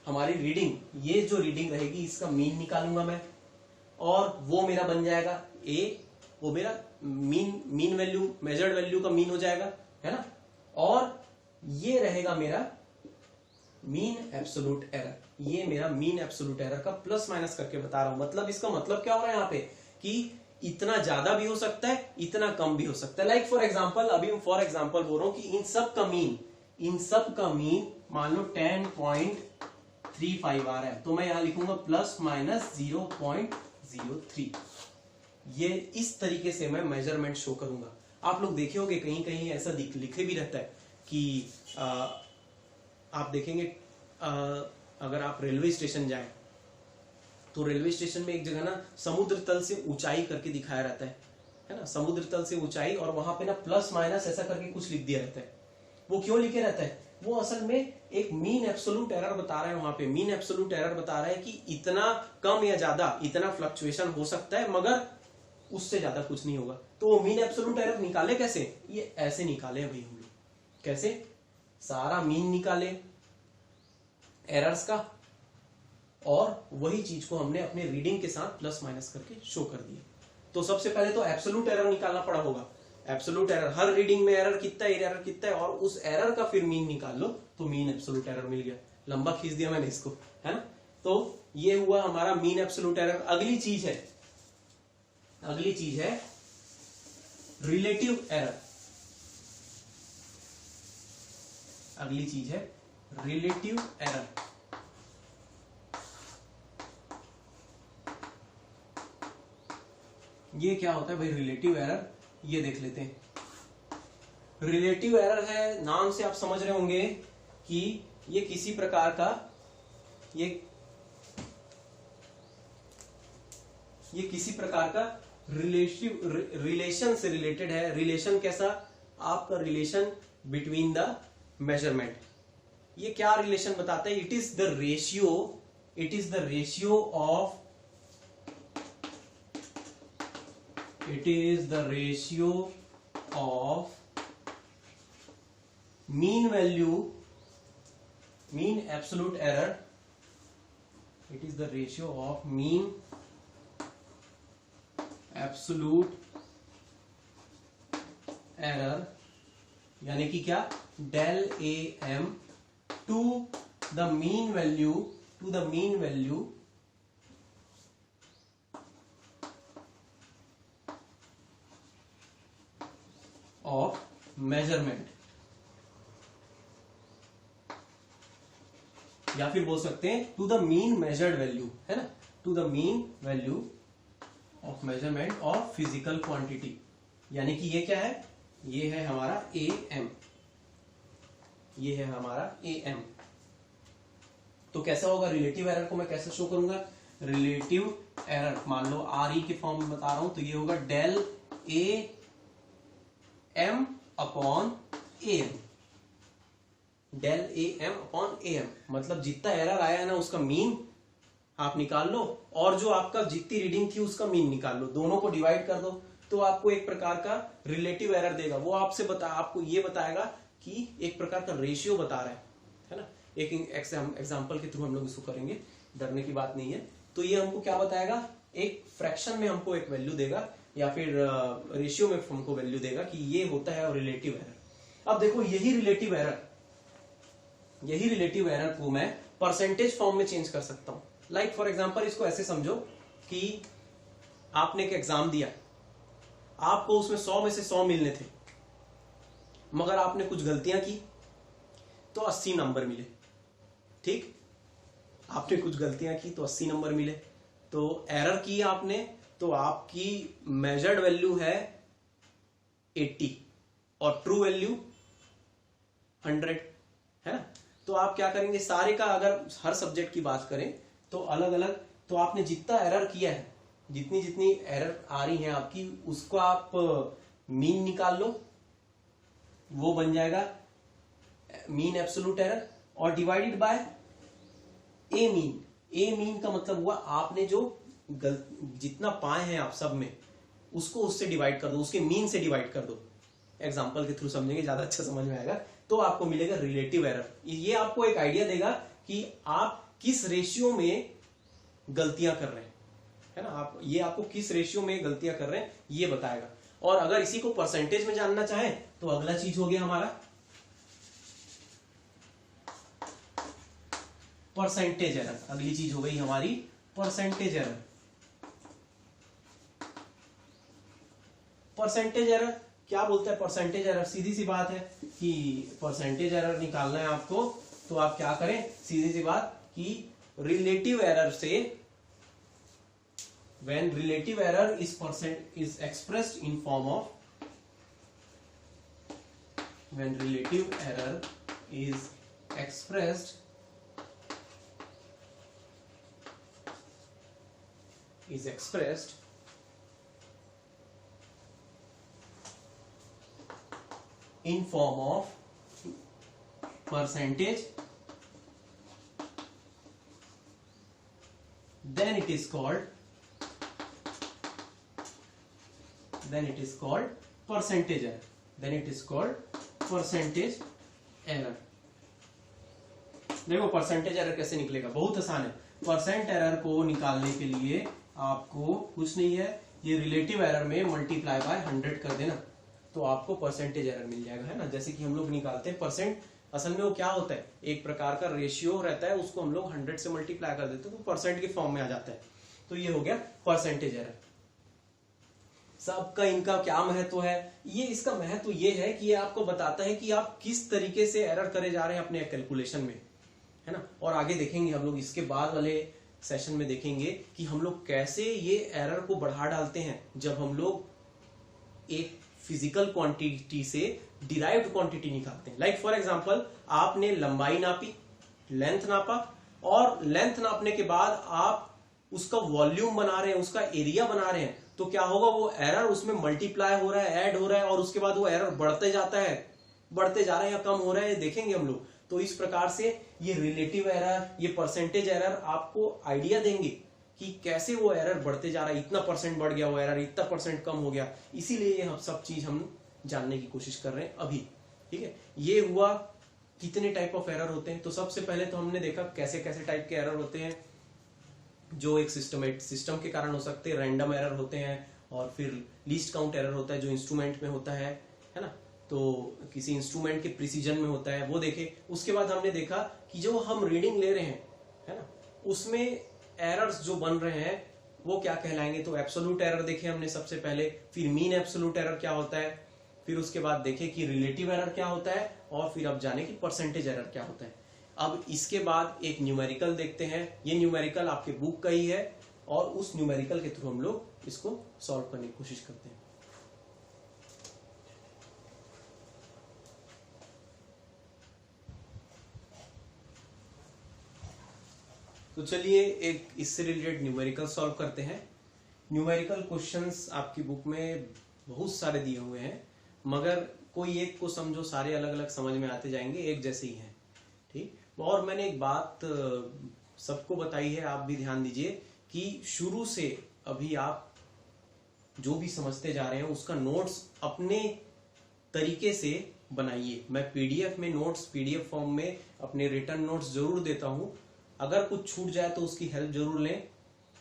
हमारी रीडिंग, ये जो रीडिंग रहेगी इसका मीन निकालूंगा मैं, और वो मेरा बन जाएगा a, वो मेरा मीन वैल्यू, मेजर्ड वैल्यू का मीन हो जाएगा, है ना। और ये रहेगा मेरा मीन एब्सोल्यूट एरर, ये मेरा मीन एब्सोल्यूट एरर का प्लस माइनस करके बता रहा हूं। मतलब इसका मतलब क्या हो रहा है यहाँ पे कि इतना ज्यादा भी हो सकता है, इतना कम भी हो सकता है। लाइक फॉर एग्जांपल, अभी मैं फॉर एग्जांपल बोल रहा हूं कि इन सब का मीन मान लो 10.35 आ रहा है, तो मैं यहां लिखूंगा प्लस माइनस 0.03। ये इस तरीके से मैं मेजरमेंट शो करूंगा। आप लोग देखे होंगे कहीं कहीं ऐसा लिखे भी रहता है कि आप देखेंगे अगर आप रेलवे स्टेशन जाएं तो रेलवे स्टेशन में एक जगह ना समुद्र तल से ऊंचाई करके दिखाया रहता है ना, समुद्र तल से ऊंचाई, और वहां पे ना प्लस माइनस ऐसा करके कुछ लिख दिया रहता है। वो क्यों लिखे रहता है, वो असल में एक मीन एब्सोल्यूट एरर बता रहा है। वहां पे मीन एब्सोल्यूट एरर बता रहा है कि इतना कम या ज्यादा, इतना फ्लक्चुएशन हो सकता है, मगर उससे ज्यादा कुछ नहीं होगा। तो वो मीन एब्सोल्यूट एरर निकाले कैसे, ये ऐसे निकाले भाई हम लोग। कैसे, सारा मीन निकाले एरर्स का, और वही चीज को हमने अपने रीडिंग के साथ प्लस माइनस करके शो कर दिया। तो सबसे पहले तो एब्सोल्यूट एरर निकालना पड़ा होगा। एब्सोल्यूट एरर, हर रीडिंग में एरर कितना है, एरर कितना है, और उस एरर का फिर मीन निकाल लो, तो मीन एब्सोल्यूट एरर मिल गया। लंबा खींच दिया मैंने इसको, है ना। तो ये हुआ हमारा मीन एब्सोल्यूट एरर। अगली चीज है रिलेटिव एरर। अगली चीज है रिलेटिव एरर। ये क्या होता है भाई रिलेटिव एरर, ये देख लेते हैं। रिलेटिव एरर है, नाम से आप समझ रहे होंगे कि ये किसी प्रकार का ये किसी प्रकार का रिलेशन से रिलेटेड है। रिलेशन कैसा, आपका रिलेशन बिटवीन द मेजरमेंट। ये क्या रिलेशन बताता है, it is the ratio of mean absolute error. It is the ratio of mean absolute error, यानी कि क्या, del am to the mean value of measurement, या फिर बोल सकते हैं to the mean measured value, है ना, to the mean value of measurement of physical quantity. यानी कि ये क्या है, ये है हमारा AM, ये है हमारा AM। तो कैसा होगा, रिलेटिव एरर को मैं कैसे शो करूंगा, रिलेटिव एरर मान लो RE के फॉर्म में बता रहा हूं, तो ये होगा del AM upon AM। Del AM upon AM मतलब जितना एरर आया है ना उसका मीन आप निकाल लो, और जो आपका जितनी रीडिंग थी उसका मीन निकाल लो, दोनों को डिवाइड कर दो, तो आपको एक प्रकार का रिलेटिव एरर देगा। वो आपको ये बताएगा कि एक प्रकार का रेशियो बता रहा है ना। एक एग्जांपल के थ्रू हम लोग इसको करेंगे, डरने की बात नहीं है। तो ये हमको क्या बताएगा, एक फ्रैक्शन में हमको एक वैल्यू देगा, या फिर रेशियो में हमको वैल्यू देगा कि ये होता है रिलेटिव एरर। अब देखो यही रिलेटिव एरर को मैं परसेंटेज फॉर्म में चेंज कर सकता हूं। लाइक फॉर एग्जांपल इसको ऐसे समझो कि आपने एक एग्जाम दिया, आपको उसमें 100 में से 100 मिलने थे, मगर आपने कुछ गलतियां की तो 80 नंबर मिले। ठीक, आपने कुछ गलतियां की तो 80 नंबर मिले। तो एरर की आपने, तो आपकी मेजर्ड वैल्यू है 80 और ट्रू वैल्यू 100, है ना। तो आप क्या करेंगे, सारे का अगर हर सब्जेक्ट की बात करें तो अलग अलग, तो आपने जितना एरर किया है, जितनी एरर आ रही है आपकी, उसको आप मीन निकाल लो, वो बन जाएगा मीन एब्सोल्यूट एरर, और डिवाइडेड बाय ए मीन का मतलब हुआ आपने जो जितना पाए हैं आप सब में, उसको उससे डिवाइड कर दो, उसके मीन से डिवाइड कर दो। एग्जांपल के थ्रू समझेंगे, ज्यादा अच्छा समझ में आएगा। तो आपको मिलेगा रिलेटिव एरर। ये आपको एक आइडिया देगा कि आप किस रेशियो में गलतियां कर रहे हैं, है ना। ये आपको किस रेशियो में गलतियां कर रहे हैं ये बताएगा। और अगर इसी को परसेंटेज में जानना चाहे तो अगला चीज हो गया हमारा परसेंटेज एरर। अगली चीज हो गई हमारी परसेंटेज एरर। परसेंटेज एरर क्या बोलता है, परसेंटेज एरर सीधी सी बात है कि परसेंटेज एरर निकालना है आपको, तो आप क्या करें, सीधी सी बात कि रिलेटिव एरर से, when relative error is expressed in form of, when relative error is expressed in form of percentage, then it is called then it is called percentage error. Then it is called percentage error. देखो percentage error कैसे निकलेगा, बहुत आसान है। Percent error को निकालने के लिए आपको कुछ नहीं है, ये रिलेटिव एरर में मल्टीप्लाई बाय 100 कर देना, तो आपको परसेंटेज एरर मिल जाएगा, है ना। जैसे कि हम लोग निकालते हैं परसेंट, असल में वो क्या होता है, एक प्रकार का रेशियो रहता है, उसको हम लोग 100 से मल्टीप्लाई कर देते हैं तो परसेंट के फॉर्म में आ जाता है। तो ये हो गया परसेंटेज एरर। सबका इनका क्या महत्व है, ये इसका महत्व ये है कि ये आपको बताता है कि आप किस तरीके से एरर करे जा रहे हैं अपने कैलकुलेशन में, है ना। और आगे देखेंगे हम लोग, इसके बाद वाले सेशन में देखेंगे कि हम लोग कैसे ये एरर को बढ़ा डालते हैं जब हम लोग एक फिजिकल क्वांटिटी से डिराइव्ड क्वांटिटी निकालते हैं। लाइक फॉर एग्जांपल, आपने लंबाई नापी, लेंथ नापा, और लेंथ नापने के बाद आप उसका वॉल्यूम बना रहे हैं, उसका एरिया बना रहे हैं, तो क्या होगा, वो एरर उसमें मल्टीप्लाई हो रहा है, ऐड हो रहा है, और उसके बाद वो एरर बढ़ते जाता है, बढ़ते जा रहा है या कम हो रहा है, देखेंगे हम लोग। तो इस प्रकार से ये रिलेटिव एरर, ये परसेंटेज एरर आपको आइडिया देंगे कि कैसे वो एरर बढ़ते जा रहा है, इतना परसेंट बढ़ गया वो एरर, इतना परसेंट कम हो गया। इसीलिए ये सब चीज हम जानने की कोशिश कर रहे हैं अभी, ठीक है। ये हुआ कितने टाइप ऑफ एरर होते हैं। तो सबसे पहले तो हमने देखा कैसे कैसे टाइप के एरर होते हैं, जो एक सिस्टम के कारण हो सकते हैं, रैंडम एरर होते हैं, और फिर लीस्ट काउंट एरर होता है जो इंस्ट्रूमेंट में होता है ना, तो किसी इंस्ट्रूमेंट के प्रिसीजन में होता है, वो देखे। उसके बाद हमने देखा कि जो हम रीडिंग ले रहे हैं, है ना, उसमें एरर्स जो बन रहे हैं वो क्या कहलाएंगे। तो एब्सोल्यूट एरर देखे हमने सबसे पहले, फिर मीन एब्सोल्यूट एरर क्या होता है, फिर उसके बाद देखे कि रिलेटिव एरर क्या होता है, और फिर अब जाने कि परसेंटेज एरर क्या होता है। अब इसके बाद एक न्यूमेरिकल देखते हैं। ये न्यूमेरिकल आपके बुक का ही है, और उस न्यूमेरिकल के थ्रू हम लोग इसको सॉल्व करने की कोशिश करते हैं। तो चलिए एक इससे रिलेटेड न्यूमेरिकल सॉल्व करते हैं। न्यूमेरिकल क्वेश्चंस आपकी बुक में बहुत सारे दिए हुए हैं, मगर कोई एक को समझो, सारे अलग अलग समझ में आते जाएंगे, एक जैसे ही हैं, ठीक। और मैंने एक बात सबको बताई है, आप भी ध्यान दीजिए कि शुरू से अभी आप जो भी समझते जा रहे हैं उसका नोट्स अपने तरीके से बनाइए। मैं पीडीएफ में नोट्स, पीडीएफ फॉर्म में अपने रिटर्न नोट्स जरूर देता हूं। अगर कुछ छूट जाए तो उसकी हेल्प जरूर लें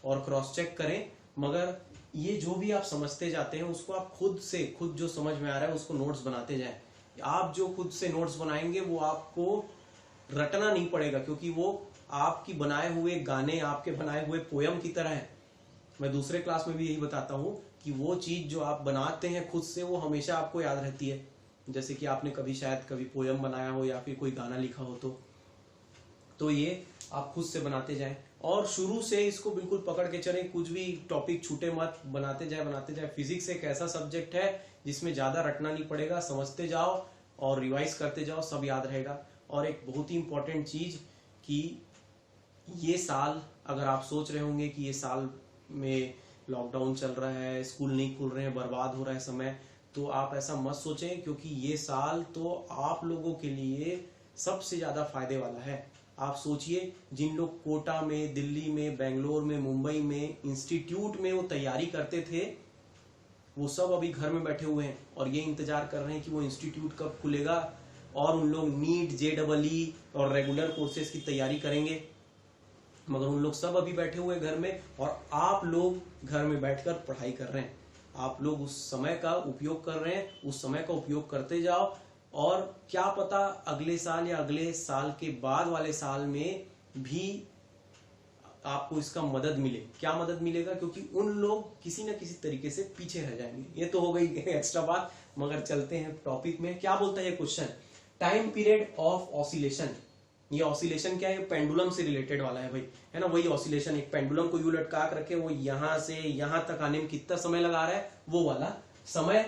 और क्रॉस चेक करें, मगर ये जो भी आप समझते जाते हैं उसको आप खुद जो समझ में आ रहा है उसको नोट्स बनाते जाएं। आप जो खुद से नोट्स बनाएंगे वो आपको रटना नहीं पड़ेगा, क्योंकि वो आपकी बनाए हुए गाने, आपके बनाए हुए पोयम की तरह है। मैं दूसरे क्लास में भी यही बताता हूँ कि वो चीज जो आप बनाते हैं खुद से, वो हमेशा आपको याद रहती है। जैसे कि आपने कभी शायद कभी पोयम बनाया हो या फिर कोई गाना लिखा हो, तो ये आप खुद से बनाते जाएं, और शुरू से इसको बिल्कुल पकड़ के चलें, कुछ भी टॉपिक छूटे मत, बनाते जाए। फिजिक्स एक ऐसा सब्जेक्ट है जिसमें ज्यादा रटना नहीं पड़ेगा, समझते जाओ और रिवाइज करते जाओ, सब याद रहेगा। और एक बहुत ही इंपॉर्टेंट चीज कि ये साल, अगर आप सोच रहे होंगे कि ये साल में लॉकडाउन चल रहा है, स्कूल नहीं खुल रहे हैं, बर्बाद हो रहा है समय, तो आप ऐसा मत सोचें, क्योंकि ये साल तो आप लोगों के लिए सबसे ज्यादा फायदे वाला है। आप सोचिए, जिन लोग कोटा में, दिल्ली में, बेंगलोर में, मुंबई में इंस्टीट्यूट में वो तैयारी करते थे, वो सब अभी घर में बैठे हुए हैं और ये इंतजार कर रहे हैं कि वो इंस्टीट्यूट कब खुलेगा, और उन लोग नीट, JEE और रेगुलर कोर्सेज की तैयारी करेंगे। मगर उन लोग सब अभी बैठे हुए घर में, और आप लोग घर में बैठकर पढ़ाई कर रहे हैं। आप लोग उस समय का उपयोग कर रहे हैं, उस समय का उपयोग करते जाओ, और क्या पता अगले साल या अगले साल के बाद वाले साल में भी आपको इसका मदद मिले। क्या मदद मिलेगा, क्योंकि उन लोग किसी न किसी तरीके से पीछे रह जाएंगे। ये तो हो गई एक्स्ट्रा बात, मगर चलते हैं टॉपिक में। क्या बोलता है ये question, time period of oscillation. ये ऑसिलेशन क्या है, पेंडुलम से रिलेटेड वाला है भाई, है ना। वही ऑसिलेशन, एक पेंडुलम को यूं लटका के रखे, वो यहां से यहां तक आने में कितना समय लगा रहा है, वो वाला समय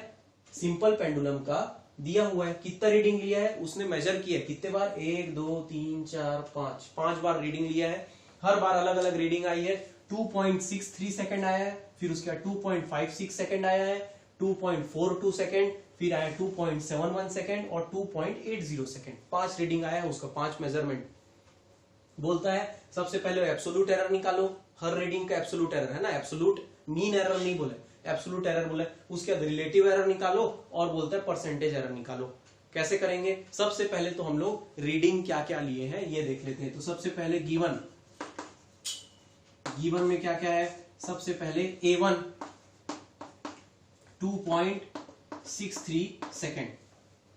सिंपल पेंडुलम का दिया हुआ है। कितना रीडिंग लिया है उसने मेजर किया है, कितने बार, 1 2 3 4 5 बार रीडिंग लिया है। हर बार अलग अलग रीडिंग आई है। 2.63 सेकंड आया है, फिर उसके बाद 2.56 सेकंड आया है, 2.42 सेकंड, फिर आया 2.71 सेकंड और 2.80 सेकंड। 5 रीडिंग आया है उसका, 5 मेजरमेंट। बोलता है सबसे पहले एब्सोल्यूट एरर निकालो, हर रीडिंग का एब्सोल्यूट एरर, है ना, एब्सोल्यूट मीन एरर नहीं बोले, एब्सोल्यूट एरर बोला है, उसके बाद रिलेटिव एरर निकालो और बोलता है परसेंटेज एरर निकालो। कैसे करेंगे? सबसे पहले तो हम लोग रीडिंग क्या क्या लिए हैं ये देख लेते हैं। तो सबसे पहले गिवन में क्या क्या है? सबसे पहले A1 2.63 सेकेंड,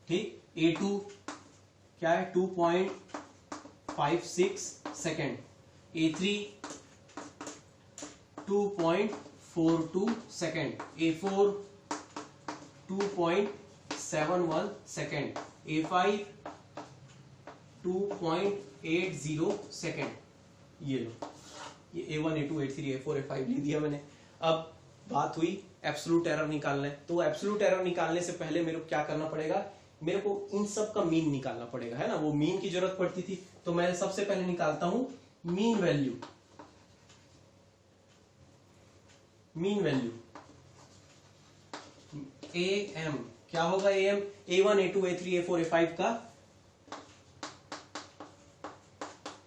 ठीक। A2 क्या है? 2.56 second. A3 2.42 second. A4 2.71 second. A5 2.80 second. ये लो, ये A1 A2 A3 A4 A5 लिख दिया मैंने। अब बात हुई एब्सोल्यूट एरर निकालना है, तो एब्सोल्यूट एरर निकालने से पहले मेरे को क्या करना पड़ेगा? मेरे को इन सब का मीन निकालना पड़ेगा, है ना। वो मीन की जरूरत पड़ती थी, तो मैं सबसे पहले निकालता हूं mean value. Mean value AM क्या होगा? AM A1 A2 A3 A4 A5 का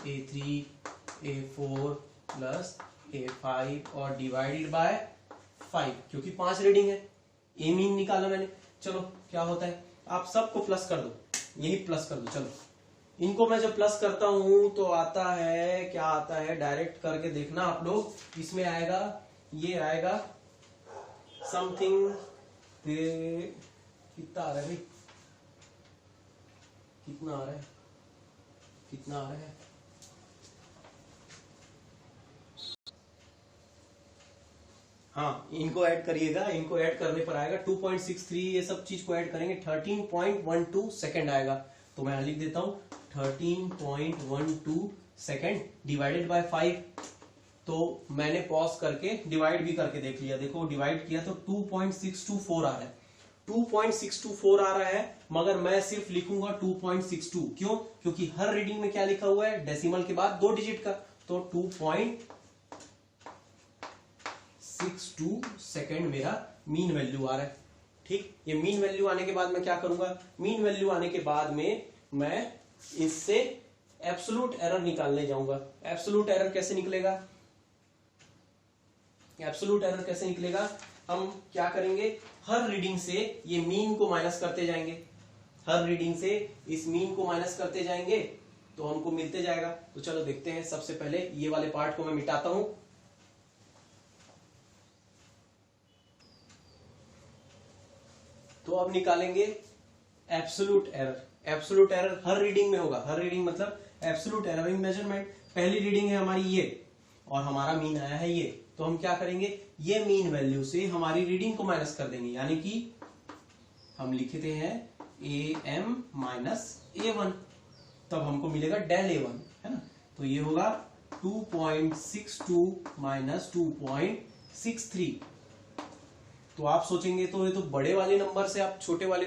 A3 A4 प्लस A5 और डिवाइडेड बाय 5, क्योंकि 5 रीडिंग है। ए मीन निकाला मैंने। चलो क्या होता है, आप सबको प्लस कर दो, यही प्लस कर दो। चलो इनको मैं जब प्लस करता हूं तो आता है, क्या आता है, डायरेक्ट करके देखना आप लोग। इसमें आएगा, ये आएगा समथिंग, कितना आ रहा है भाई? कितना आ रहा है? कितना आ रहा है? हाँ, इनको ऐड करिएगा, इनको ऐड करने पर आएगा 2.63, ये सब चीज को ऐड करेंगे 13.12 सेकेंड आएगा। तो मैं लिख देता हूं 13.12 सेकेंड डिवाइडेड बाय 5। तो मैंने पॉज करके डिवाइड भी करके देख लिया, देखो डिवाइड किया तो 2.624 आ रहा है। 2.624 आ रहा है, मगर मैं सिर्फ लिखूंगा 2.62। क्यों? क्योंकि हर रीडिंग में क्या लिखा हुआ है? डेसिमल के बाद 2 डिजिट का। तो 2.62 सेकेंड मेरा मीन वैल्यू आ रहा है, ठीक। ये मीन वैल्यू आने के बाद मैं क्या करूंगा? मीन वैल्यू आने के बाद में मैं इससे एब्सोल्यूट एरर निकालने जाऊंगा। एब्सोल्यूट एरर कैसे निकलेगा? एब्सोल्यूट एरर कैसे निकलेगा? हम क्या करेंगे? हर रीडिंग से ये मीन को माइनस करते जाएंगे, हर रीडिंग से इस मीन को माइनस करते जाएंगे तो हमको मिलते जाएगा। तो चलो देखते हैं। सबसे पहले ये वाले पार्ट को मैं मिटाता हूं। तो अब निकालेंगे एब्सोल्यूट एरर। एब्सोल्यूट एरर हर रीडिंग में होगा, हर रीडिंग मतलब एब्सोल्यूट एरर इन मेजरमेंट। पहली रीडिंग है हमारी ये और हमारा मीन आया है ये, तो हम क्या करेंगे? ये मीन वैल्यू से हमारी रीडिंग को माइनस कर देंगे, यानी कि हम लिखते हैं AM माइनस A1, तब हमको मिलेगा डेल A1, है ना। तो ये होगा 2.62 माइनस 2.63। तो आप सोचेंगे तो ये तो बड़े वाले नंबर से आप छोटे वाले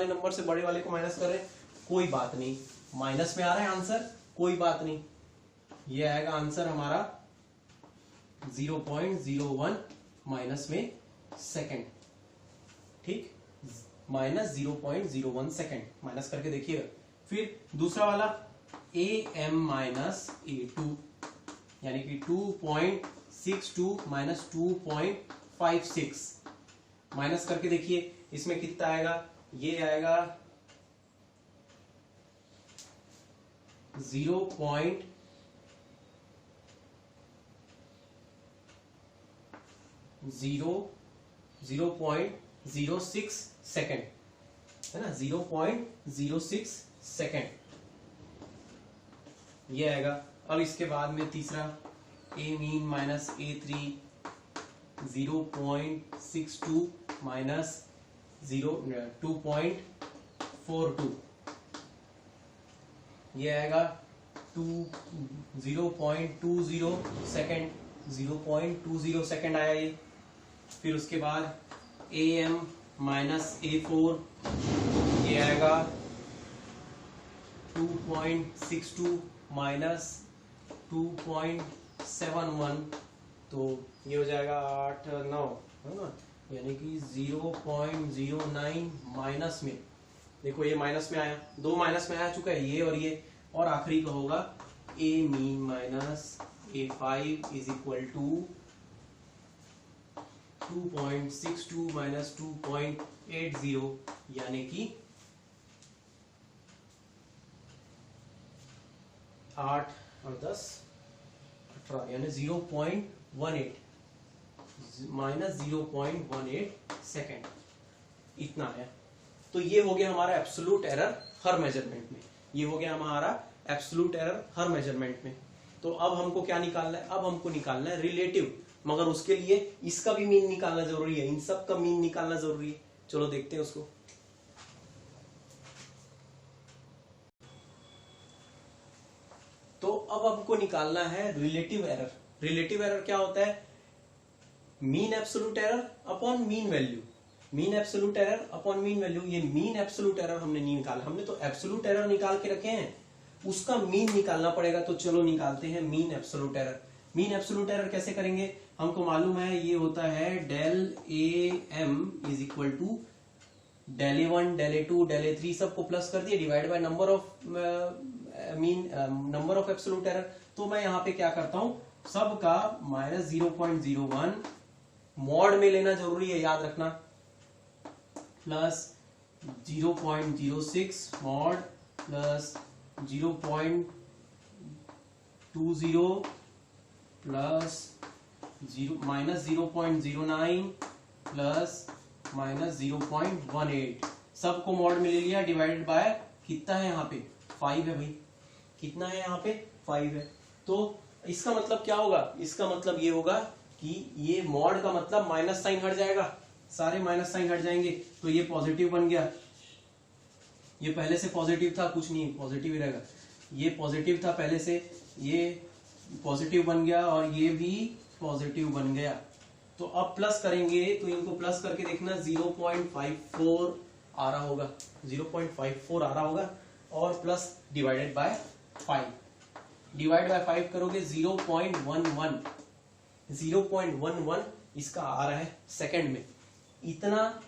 नंबर से बड़े वाले को माइनस कर रहे हैं। कोई बात नहीं, माइनस में आ रहा है आंसर, कोई बात नहीं। ये आएगा आंसर हमारा 0.01 माइनस में सेकेंड, ठीक। माइनस 0.01 सेकेंड माइनस करके देखिएगा। फिर दूसरा वाला AM माइनस A2, यानी कि 2.62 माइनस 2.56 माइनस करके देखिए, इसमें कितना आएगा? ये आएगा 0.06 सेकेंड, है ना, 0.06 सेकेंड ये आएगा। अब इसके बाद में तीसरा A mean minus A3 0.62 minus 2.42 ये आएगा 0.20 सेकेंड, 0.20 सेकेंड आया ये। फिर उसके बाद AM माइनस A4 ये आएगा 2.62 माइनस 2.71, तो ये हो जाएगा 8-9, है ना, यानी कि 0.09 माइनस में। देखो ये माइनस में आया, 2 माइनस में आ चुका है, ये और ये। और आखिरी का होगा A mean minus A5 is equal to 2.62 minus 2.80 यानी कि 8 और 10 18 यानी 0.18 माइनस 0.18 सेकेंड इतना है। तो ये हो गया हमारा एब्सोल्यूट एरर हर मेजरमेंट में, ये हो गया हमारा एब्सोल्यूट एरर हर मेजरमेंट में। तो अब हमको क्या निकालना है, अब हमको निकालना है रिलेटिव, मगर उसके लिए इसका भी मीन निकालना जरूरी है, इन सब का मीन निकालना जरूरी है। चलो देखते हैं उसको। तो अब हमको निकालना है रिलेटिव एरर। रिलेटिव एरर क्या होता है, mean absolute error upon mean value, mean absolute error upon mean value. ये मीन एब्सोल्यूट एरर हमने नहीं निकाला, हमने तो एब्सोल्यूट एरर निकाल के रखे हैं, उसका मीन निकालना पड़ेगा। तो चलो निकालते हैं mean absolute error. Mean absolute error कैसे करेंगे, हमको मालूम है ये होता है del A M is equal to del A1 del A2 del A3 सबको प्लस कर दिए divide by number of mean number of absolute error. तो मैं यहाँ पे क्या करता हूं, सबका माइनस 0.01 मॉड में लेना जरूरी है, याद रखना, plus 0.06 mod plus 0.20 plus minus 0.09 plus minus 0.18 सबको मॉड में ले लिया डिवाइडेड बाय कितना है यहाँ पे 5 है भाई, कितना है यहाँ पे 5 है। तो इसका मतलब क्या होगा, इसका मतलब ये होगा कि ये मॉड का मतलब माइनस साइन हट जाएगा, सारे माइनस साइन हट जाएंगे, तो ये पॉजिटिव बन गया। ये पहले से पॉजिटिव था, कुछ नहीं पॉजिटिव ही रहेगा, ये पॉजिटिव था पहले से, ये पॉजिटिव बन गया और ये भी पॉजिटिव बन गया। तो अब प्लस करेंगे तो इनको प्लस करके देखना 0.54 आ रहा होगा, 0.54 आ रहा होगा, और plus divided by 5, divide by 5 करोगे 0.11, 0.11 इसका आ रहा है सेकंड में। इतना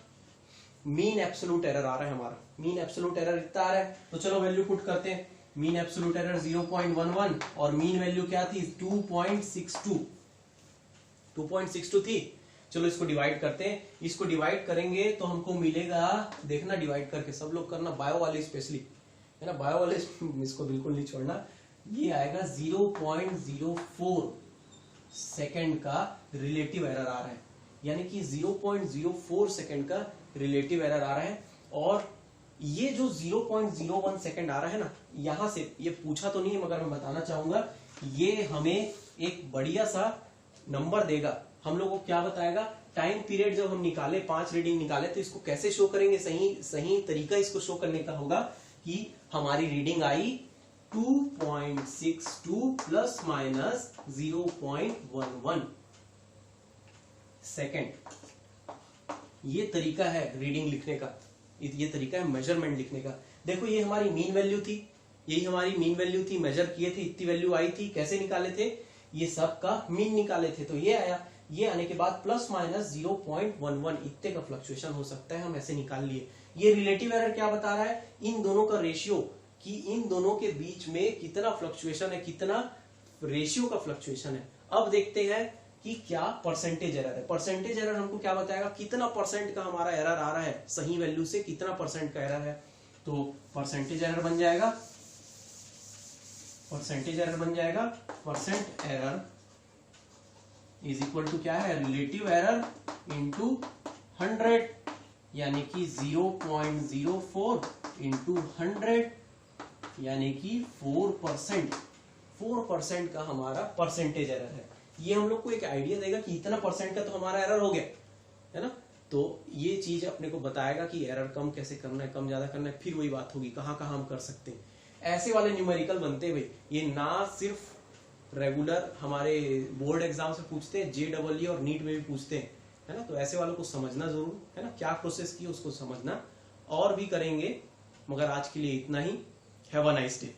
मीन एब्सोल्यूट एरर आ रहा है हमारा, मीन एब्सोल्यूट एरर इतना आ रहा है। तो चलो वैल्यू पुट करते हैं, मीन एब्सोल्यूट एरर 0.11 और मीन वैल्यू क्या थी 2.62 थी। चलो इसको डिवाइड करते हैं, इसको डिवाइड करेंगे तो हमको मिलेगा, देखना डिवाइड करके सब लोग करना, बायो वाले स्पेशली है ना, बायो वाले इसको बिल्कुल नहीं छोड़ना। ये आएगा 0.04 सेकेंड का रिलेटिव एरर आ रहा है, यानी कि 0.04 सेकेंड का रिलेटिव एरर आ रहा है। और ये जो 0.01 सेकेंड आ रहा है ना, यहां से ये पूछा तो नहीं मगर मैं बताना चाहूंगा, ये हमें एक बढ़िया सा नंबर देगा, हम लोगों को क्या बताएगा, टाइम पीरियड जब हम निकाले 5 रीडिंग निकाले तो इसको कैसे शो करेंगे, सही तरीका इसको शो करने का होगा कि हमारी reading I 2.62 plus minus 0.11 second. ये तरीका है रीडिंग लिखने का, ये तरीका है मेजरमेंट लिखने का। देखो ये हमारी मीन वैल्यू थी, यही हमारी मीन वैल्यू थी, मेजर किए थे, इतनी वैल्यू आई थी, कैसे निकाले थे, ये सब का मीन निकाले थे, तो ये आया। ये आने के बाद प्लस माइनस 0.11 इतने का फ्लक्चुएशन हो सकता है, हम ऐसे निकाल लिए। ये रिलेटिव एरर क्या बता रहा है, इन दोनों का रेशियो, कि इन दोनों के बीच में कितना फ्लक्चुएशन है, कितना रेशियो का फ्लक्चुएशन है। अब देखते हैं कि क्या परसेंटेज एरर है। परसेंटेज एरर हमको क्या बताएगा, कितना परसेंट का हमारा एरर आ रहा है, सही वैल्यू से कितना परसेंट का एरर है। तो परसेंटेज एरर बन जाएगा, परसेंटेज एरर बन जाएगा, percent error is equal to क्या है, रिलेटिव एरर इंटू 100, यानी कि 0.04 इंटू 100 यानी कि 4%। 4% का हमारा परसेंटेज एरर है। ये हम लोग को एक आइडिया देगा कि इतना परसेंट का तो हमारा एरर हो गया है ना। तो ये चीज अपने को बताएगा कि एरर कम कैसे करना है, कम ज्यादा करना है। फिर वही बात होगी कहाँ कहाँ हम कर सकते हैं। ऐसे वाले न्यूमेरिकल बनते हैं भाई, ये ना सिर्फ रेगुलर हमारे बोर्ड एग्जाम से पूछते हैं, JEE और नीट में भी पूछते हैं, है ना। तो ऐसे वालों को समझना जरूर है ना, क्या प्रोसेस की उसको समझना, और भी करेंगे, मगर आज के लिए इतना ही। Have a nice day.